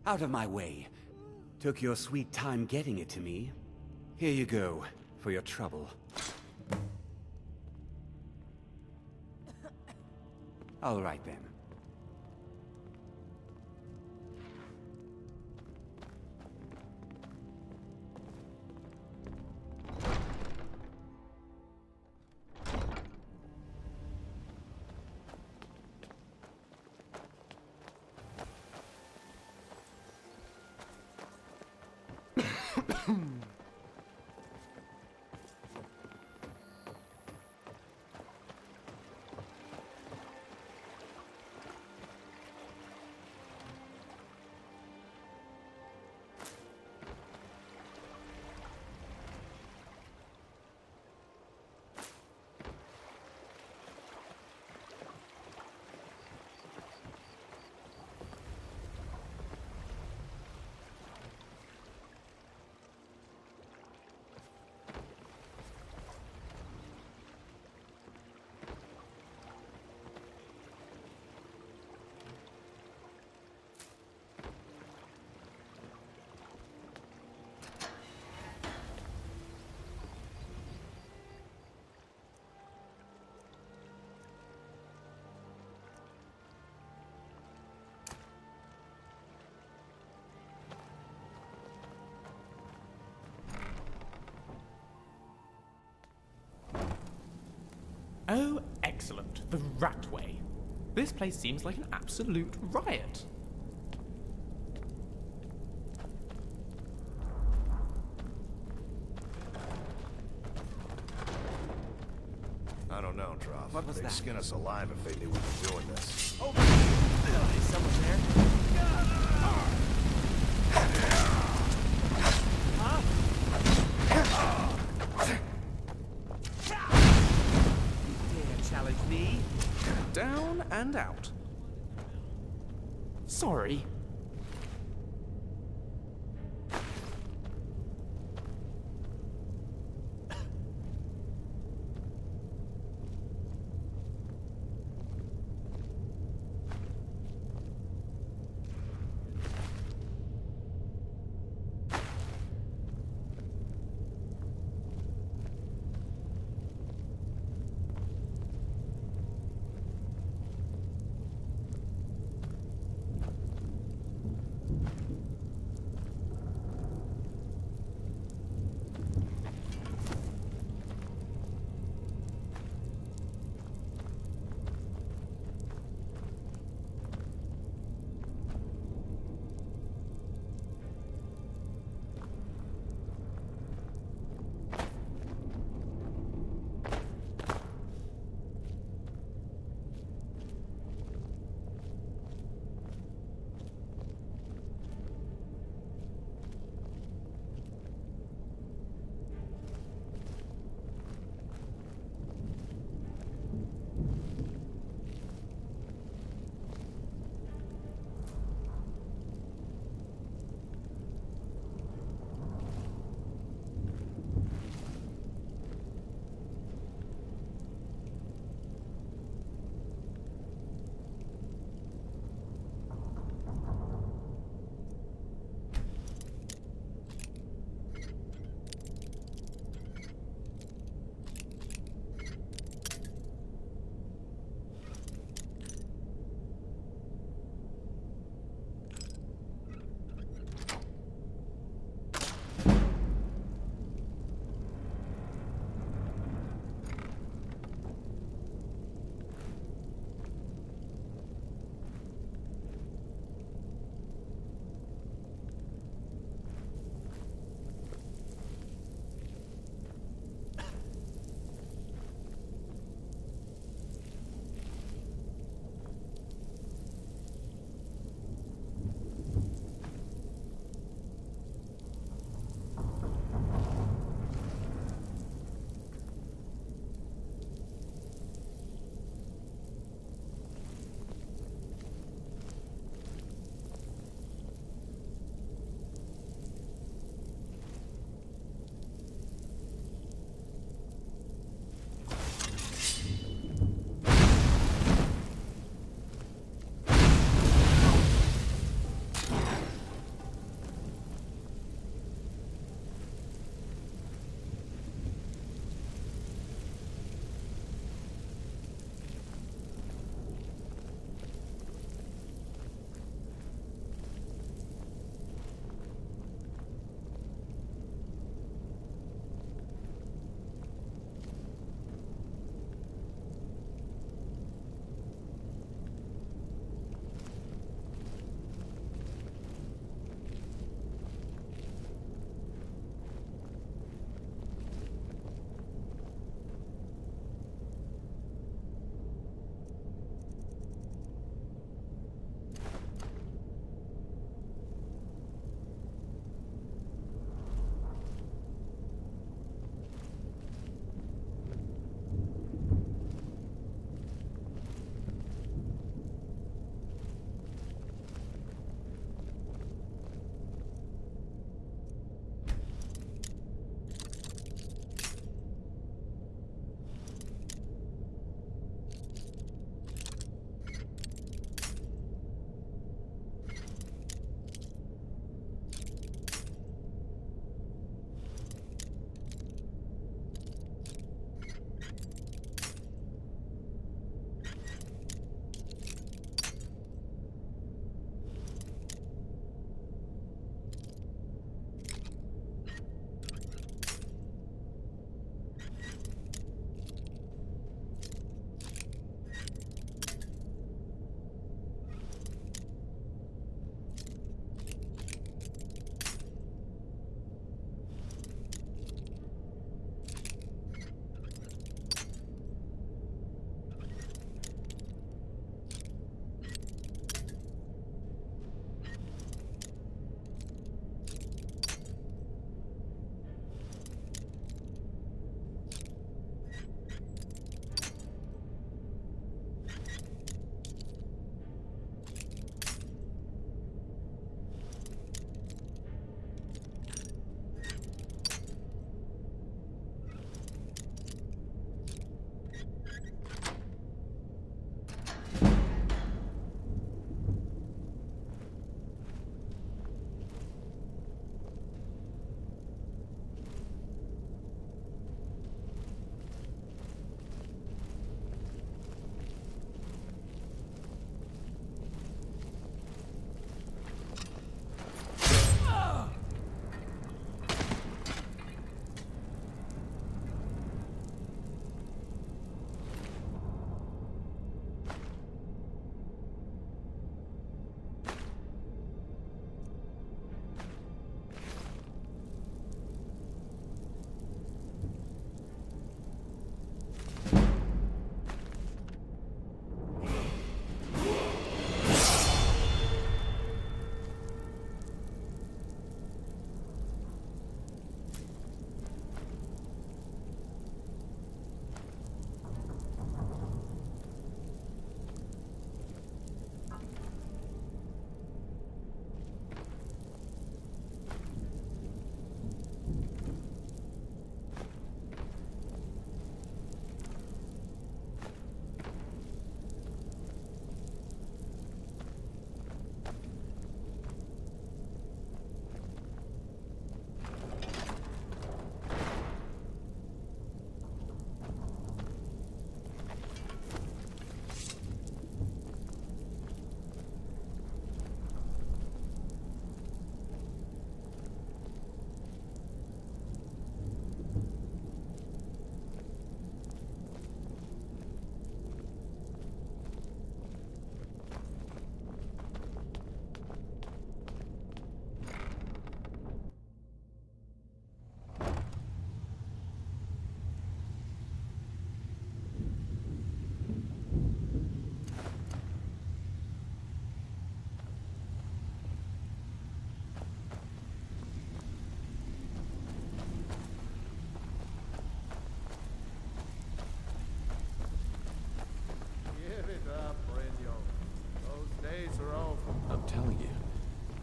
Out of my way. Took your sweet time getting it to me. Here you go, for your trouble. All right then. Oh, excellent. The Ratway. This place seems like an absolute riot. I don't know, Troth. What was They'd that? skin us alive if they knew we were doing this. Oh, is someone there? Challenge me. Down and out. Sorry.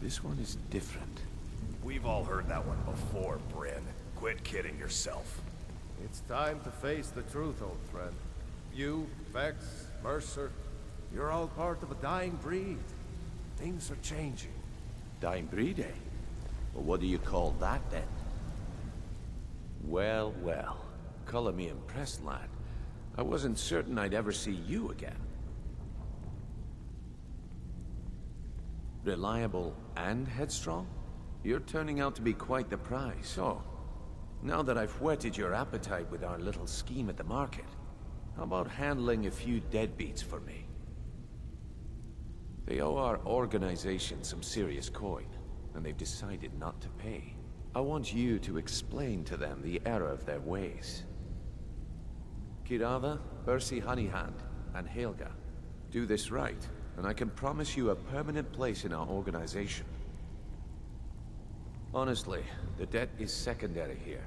This one is different. We've all heard that one before, Bryn. Quit kidding yourself. It's time to face the truth, old friend. You, Vex, Mercer, you're all part of a dying breed. Things are changing. Dying breed, eh? Well, what do you call that, then? Well, well. Color me impressed, lad. I wasn't certain I'd ever see you again. Reliable and headstrong? You're turning out to be quite the prize. So, now that I've whetted your appetite with our little scheme at the market, how about handling a few deadbeats for me? They owe our organization some serious coin, and they've decided not to pay. I want you to explain to them the error of their ways. Kirava, Percy Honeyhand, and Helga. Do this right, and I can promise you a permanent place in our organization. Honestly, the debt is secondary here.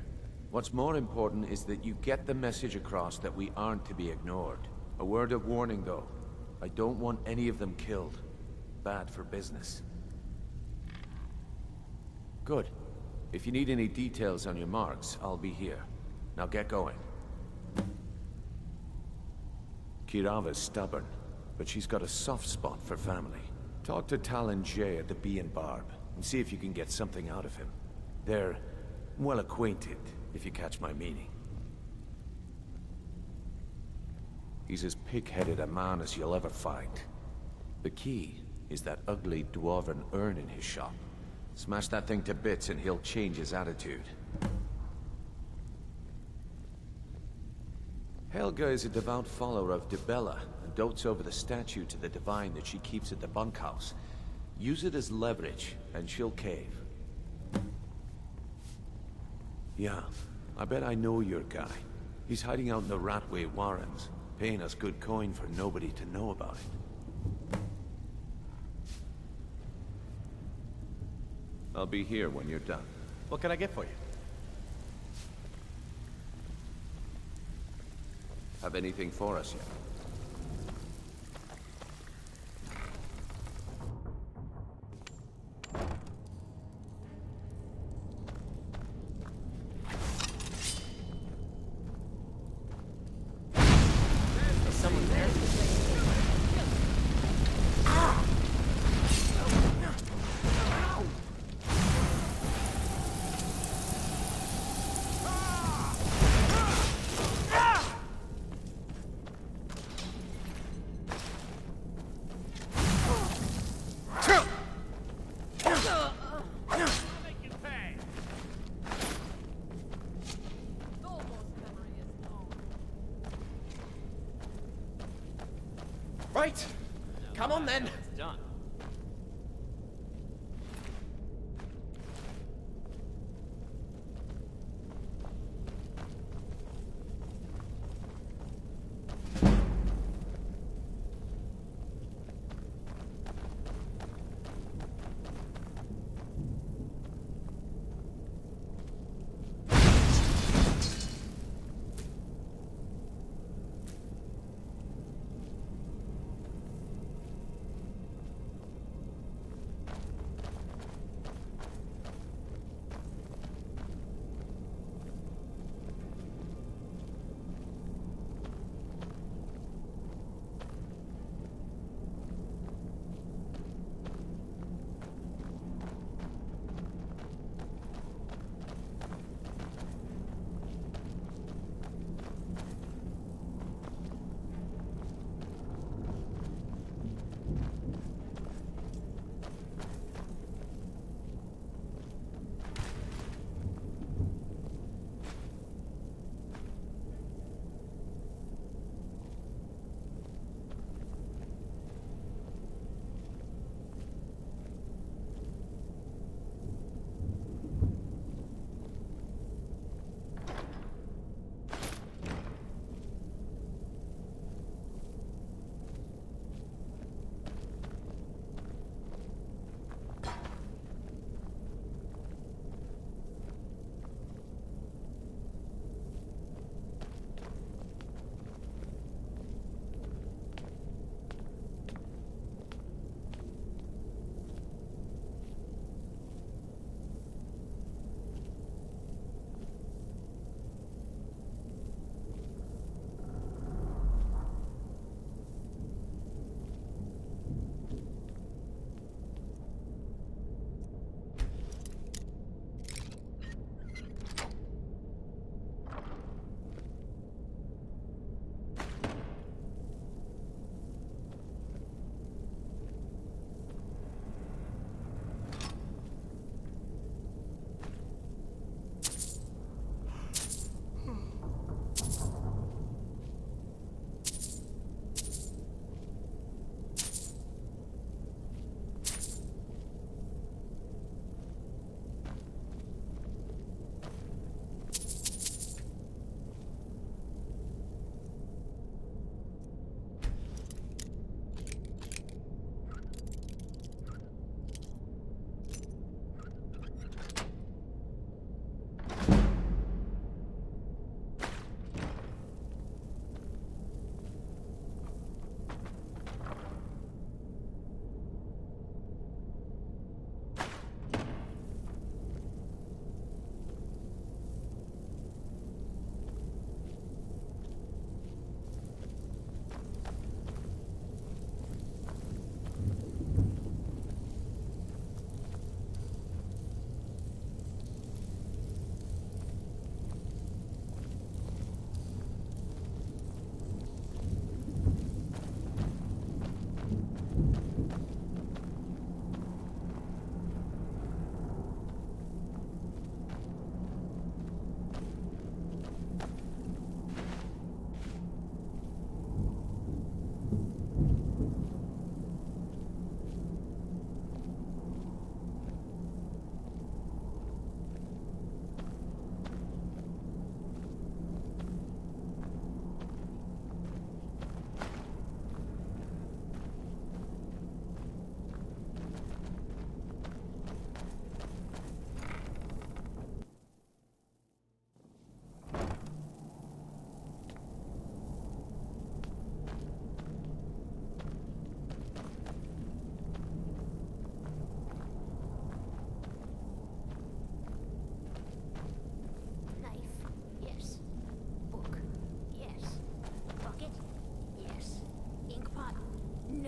What's more important is that you get the message across that we aren't to be ignored. A word of warning, though. I don't want any of them killed. Bad for business. Good. If you need any details on your marks, I'll be here. Now get going. Kirava's stubborn, but she's got a soft spot for family. Talk to Talon Jay at the Bee and Barb, and see if you can get something out of him. They're well acquainted, if you catch my meaning. He's as pig-headed a man as you'll ever find. The key is that ugly dwarven urn in his shop. Smash that thing to bits and he'll change his attitude. Helga is a devout follower of Dibella and dotes over the statue to the divine that she keeps at the bunkhouse. Use it as leverage, and she'll cave. Yeah, I bet I know your guy. He's hiding out in the Ratway Warrens, paying us good coin for nobody to know about it. I'll be here when you're done. What can I get for you? Have anything for us yet? Someone there? Right! Come on then! It's done.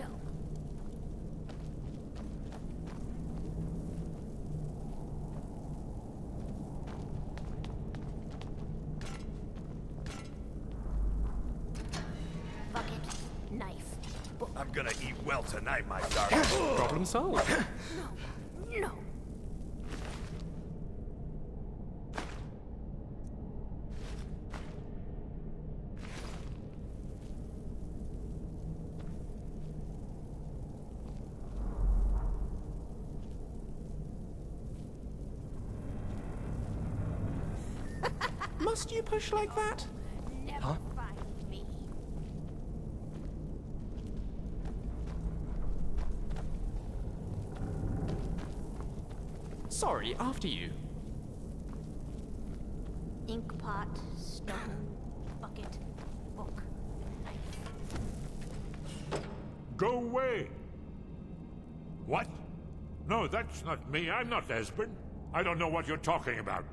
no. Bucket, knife, book. I'm gonna eat well tonight, my dark. Problem solved. No, no. Must you push like that? Never find me. Sorry, after you. Ink pot, stone, bucket, book, knife. Go away! What? No, that's not me. I'm not Esbern. I don't know what you're talking about.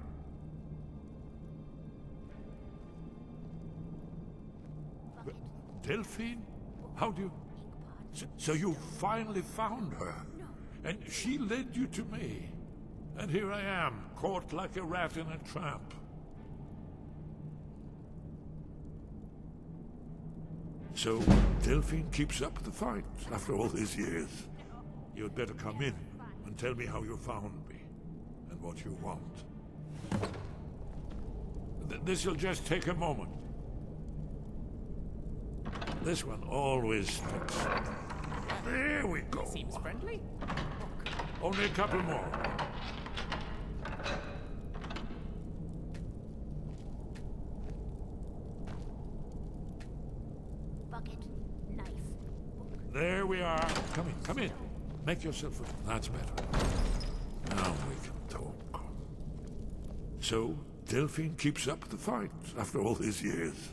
Delphine? How do you... So you finally found her? And she led you to me? And here I am, caught like a rat in a trap. So, Delphine keeps up the fight after all these years. You'd better come in and tell me how you found me, and what you want. This'll just take a moment. This one always sticks. There we go. Seems friendly. Only a couple more. Bucket, knife, book. There we are. Come in, come in. Make yourself at home. That's better. Now we can talk. So, Delphine keeps up the fight after all these years.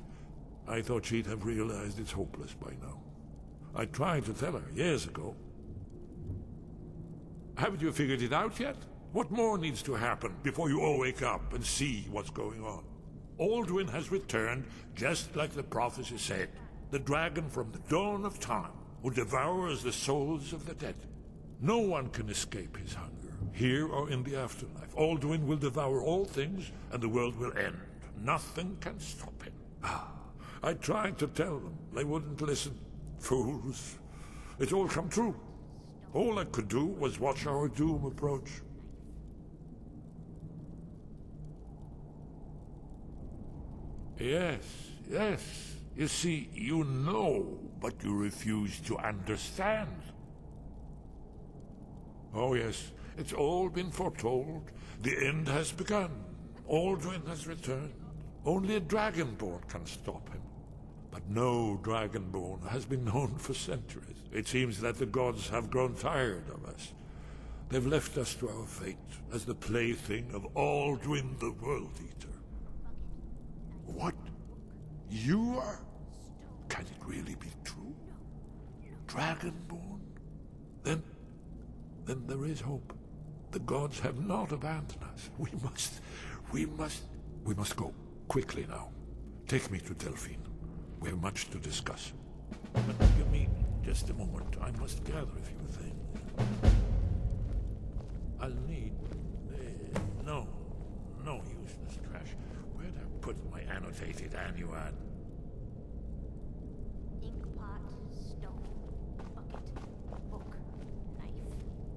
I thought she'd have realized it's hopeless by now. I tried to tell her years ago. Haven't you figured it out yet? What more needs to happen before you all wake up and see what's going on? Alduin has returned just like the prophecy said. The dragon from the dawn of time who devours the souls of the dead. No one can escape his hunger, here or in the afterlife. Alduin will devour all things and the world will end. Nothing can stop him. I tried to tell them. They wouldn't listen. Fools. It's all come true. All I could do was watch our doom approach. Yes, yes. You see, you know, but you refuse to understand. Oh yes, it's all been foretold. The end has begun. Alduin has returned. Only a dragonborn can stop him. But no dragonborn has been known for centuries. It seems that the gods have grown tired of us. They've left us to our fate as the plaything of Alduin the World Eater. What? You are? Can it really be true? Dragonborn? Then there is hope. The gods have not abandoned us. We must go. Quickly now. Take me to Delphine. We have much to discuss. But give me just a moment. I must gather a few things. I'll need... no useless trash. Where'd I put my annotated annuad? Ink pot, stone, bucket, book, knife.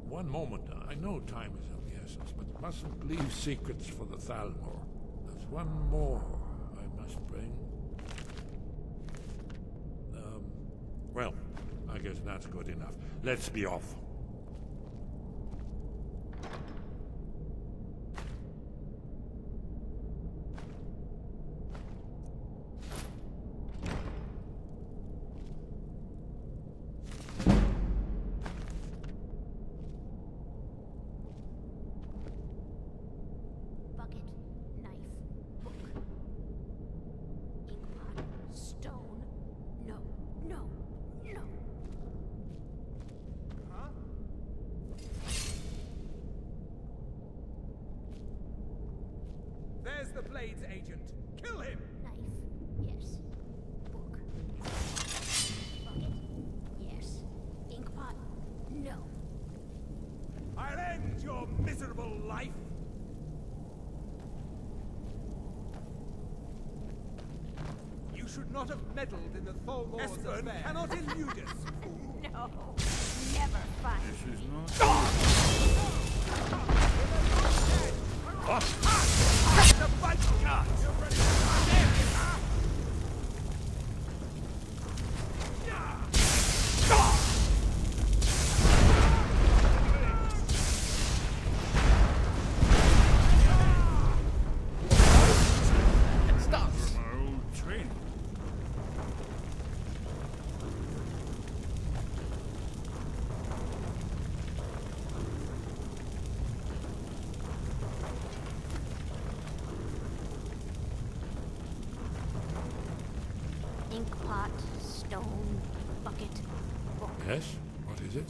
One moment. I know time is of the essence, but mustn't leave secrets for the Thalmor. There's one more I must bring. Well, I guess that's good enough. Let's be off. Bucket, knife, book. Ink pot, stone. No, no, no. Huh? There's the Blades agent. Kill him! Knife, yes. Book. Bucket, yes. should not have meddled in the Thalmor's Esbern affairs. cannot elude us. No, never fight. This is not... The fight starts! You're ready to Inkpot, stone, bucket, book. Yes? What is it?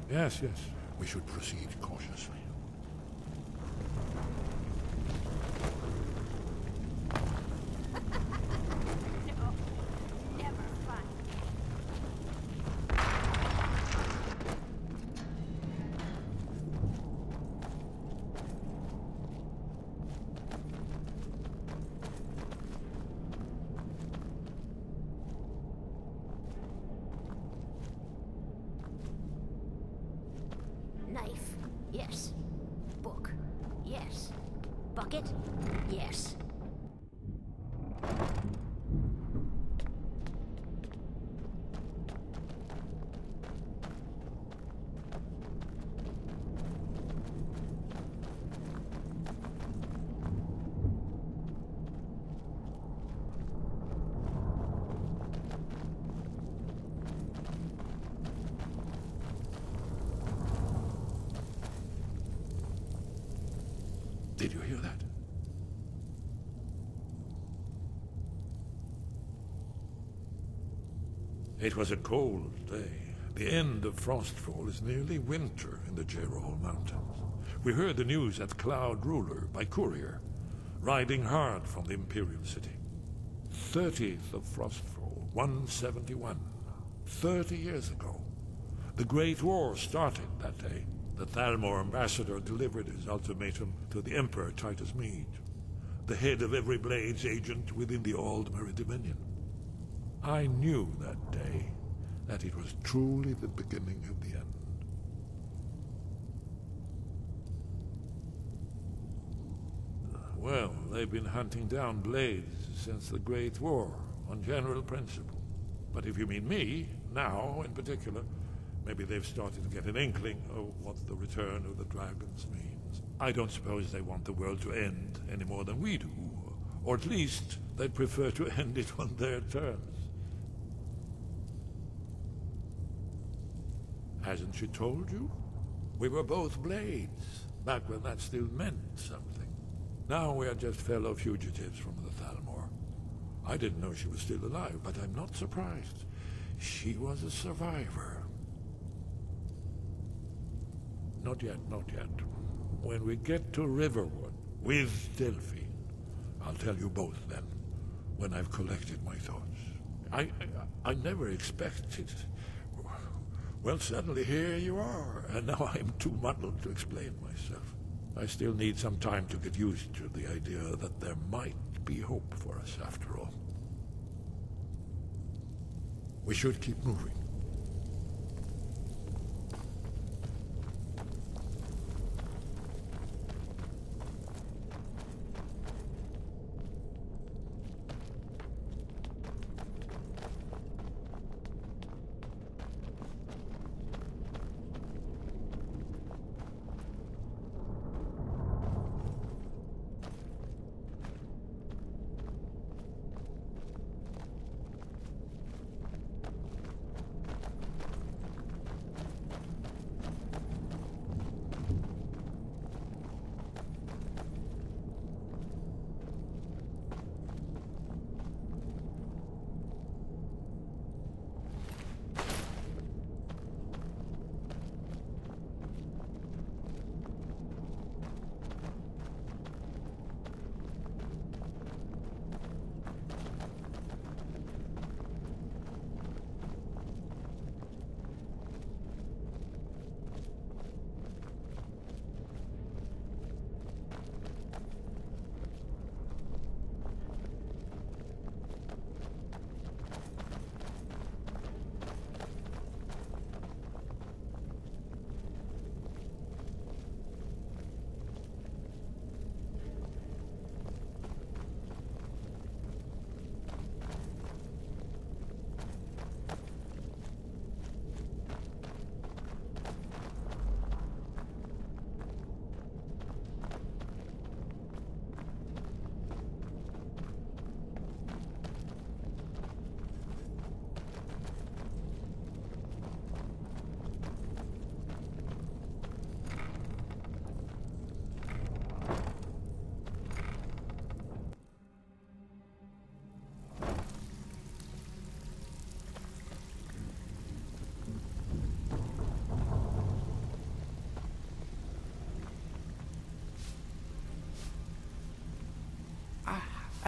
Yes, yes. We should proceed cautiously. No, never fight. Knife, yes. Book, yes. Bucket, yes. Did you hear that? It was a cold day. The end of Frostfall is nearly winter in the Jerall Mountains. We heard the news at Cloud Ruler by courier, riding hard from the Imperial City. 30th of Frostfall, 171. 30 years ago. The Great War started that day. The Thalmor ambassador delivered his ultimatum to the Emperor Titus Mede, the head of every Blades agent within the Aldmeri Dominion. I knew that day that it was truly the beginning of the end. Well, they've been hunting down Blades since the Great War, on general principle. But if you mean me, now in particular, maybe they've started to get an inkling of what the return of the dragons means. I don't suppose they want the world to end any more than we do. Or at least, they'd prefer to end it on their terms. Hasn't she told you? We were both Blades, back when that still meant something. Now we are just fellow fugitives from the Thalmor. I didn't know she was still alive, but I'm not surprised. She was a survivor. Not yet, not yet. When we get to Riverwood, with Delphine, I'll tell you both then, when I've collected my thoughts. I never expected... Well, suddenly here you are, and now I'm too muddled to explain myself. I still need some time to get used to the idea that there might be hope for us after all. We should keep moving.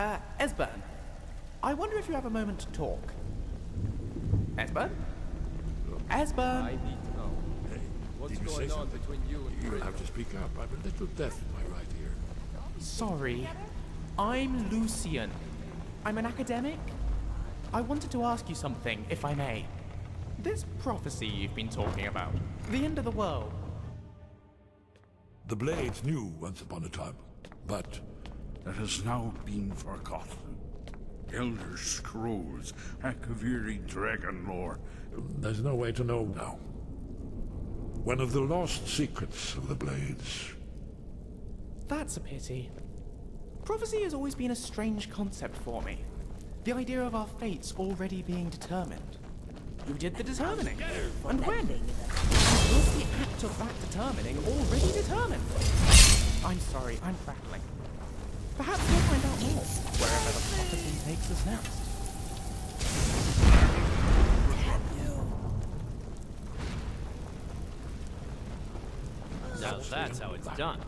Esbern, I wonder if you have a moment to talk. Esbern? Esbern? I need to know. Hey, What's did you say going on something? between you and You'll Bryn? have to speak up. I'm a little deaf in my right ear. Sorry. I'm Lucien. I'm an academic. I wanted to ask you something, if I may. This prophecy you've been talking about, the end of the world. The Blades knew once upon a time, but that has now been forgotten. Elder scrolls, Akaviri dragon lore. There's no way to know now. One of the lost secrets of the Blades. That's a pity. Prophecy has always been a strange concept for me. The idea of our fates already being determined. Who did the determining? And when? Was the act of that determining already determined? I'm sorry, I'm prattling. Perhaps we'll find out more, wherever the prophecy takes us next. Now that's how it's done.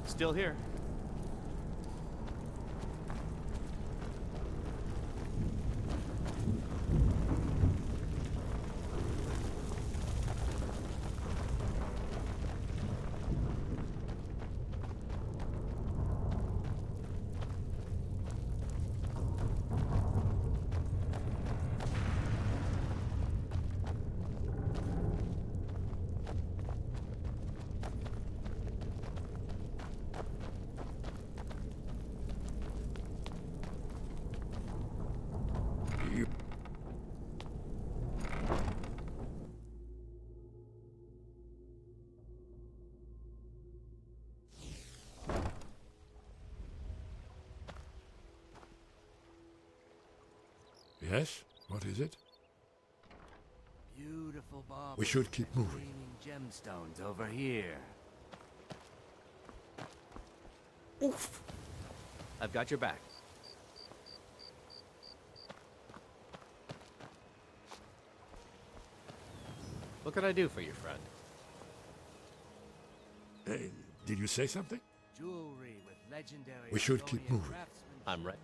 Still here. Yes? What is it? Beautiful baubles. We should keep moving. Gleaming gemstones over here. Oof. I've got your back. What can I do for you, friend? Did you say something? Jewelry with legendary. We should keep moving. I'm right.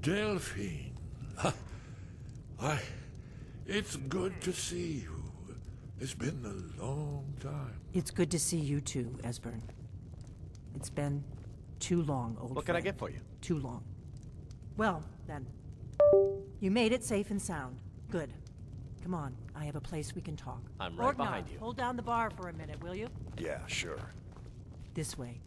Delphine. Why, it's good to see you. It's been a long time. It's good to see you too, Esbern. It's been too long, old What can I friend. get for you? Too long. Well, then. You made it safe and sound. Good. Come on, I have a place we can talk. I'm right Orgnar, behind you. Hold down the bar for a minute, will you? Yeah, sure. This way.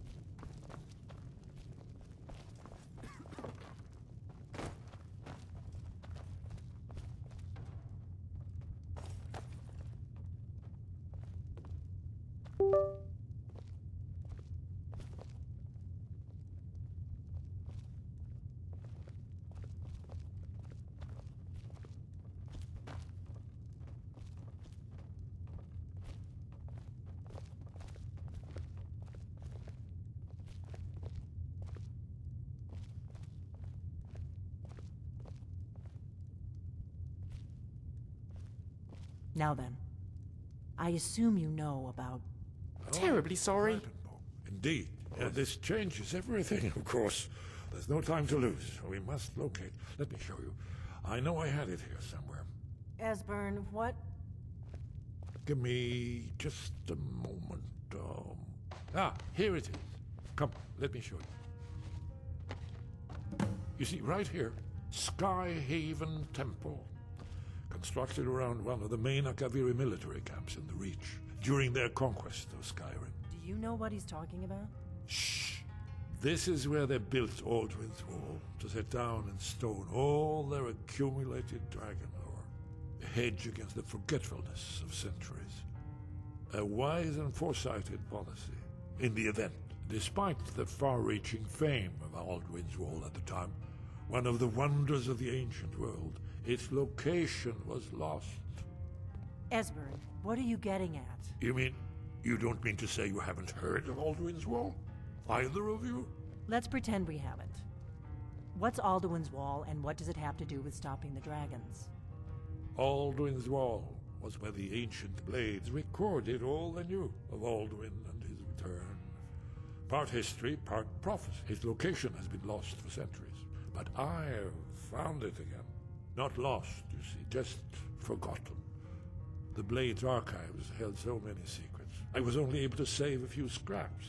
Now then, I assume you know about... Terribly sorry. Indeed. This changes everything, of course. There's no time to lose. We must locate. Let me show you. I know I had it here somewhere. Esbern, what? Give me just a moment. Here it is. Come, let me show you. You see, right here, Skyhaven Temple. Constructed around one of the main Akaviri military camps in the Reach during their conquest of Skyrim. Do you know what he's talking about? Shh! This is where they built Aldwin's Wall, to set down in stone all their accumulated dragon lore. A hedge against the forgetfulness of centuries. A wise and foresighted policy. In the event, despite the far-reaching fame of Aldwin's Wall at the time, one of the wonders of the ancient world, its location was lost. Esbern, what are you getting at? You mean, you don't mean to say you haven't heard of Aldwin's Wall? Either of you? Let's pretend we haven't. What's Alduin's Wall, and what does it have to do with stopping the dragons? Alduin's Wall was where the ancient blades recorded all they knew of Alduin and his return. Part history, part prophecy. His location has been lost for centuries, but I've found it again. Not lost, you see, just forgotten. The Blade's archives held so many secrets. I was only able to save a few scraps.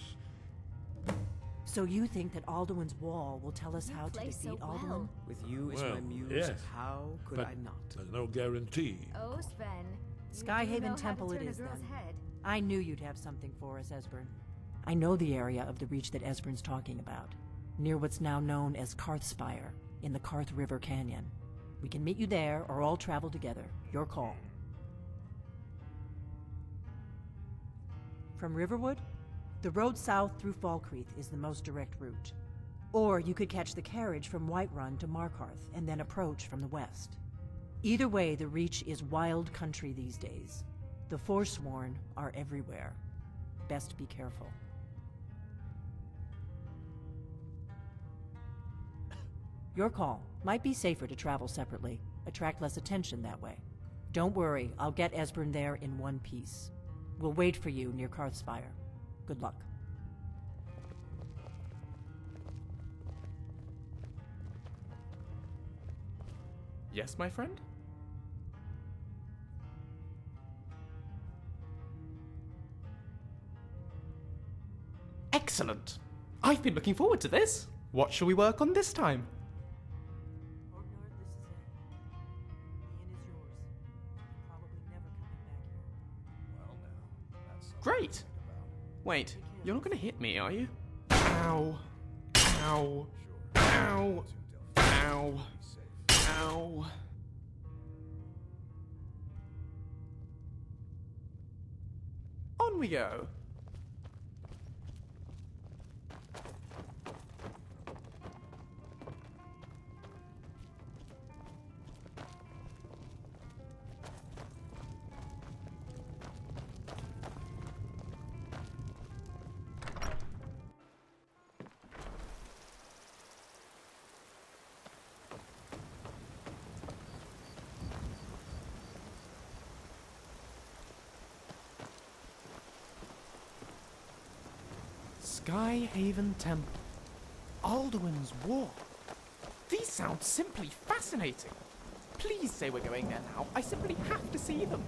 So you think that Alduin's Wall will tell us how to defeat Alduin? With you as my muse, yes, how could but I not? There's no guarantee. Oh, Sven. Skyhaven Temple it is, then. I knew you'd have something for us, Esbern. I know the area of the Reach that Esbern's talking about, near what's now known as Karthspire, in the Karth River Canyon. We can meet you there, or all travel together. Your call. From Riverwood, the road south through Falkreath is the most direct route. Or you could catch the carriage from Whiterun to Markarth, and then approach from the west. Either way, the Reach is wild country these days. The Forsworn are everywhere. Best be careful. Your call. Might be safer to travel separately. Attract less attention that way. Don't worry, I'll get Esbern there in one piece. We'll wait for you near Karthspire. Good luck. Yes, my friend? Excellent! I've been looking forward to this. What shall we work on this time? Great! Wait, you're not gonna hit me, are you? Ow. Ow. Ow. Ow. Ow. On we go. Skyhaven Temple. Alduin's Wall. These sound simply fascinating. Please say we're going there now. I simply have to see them.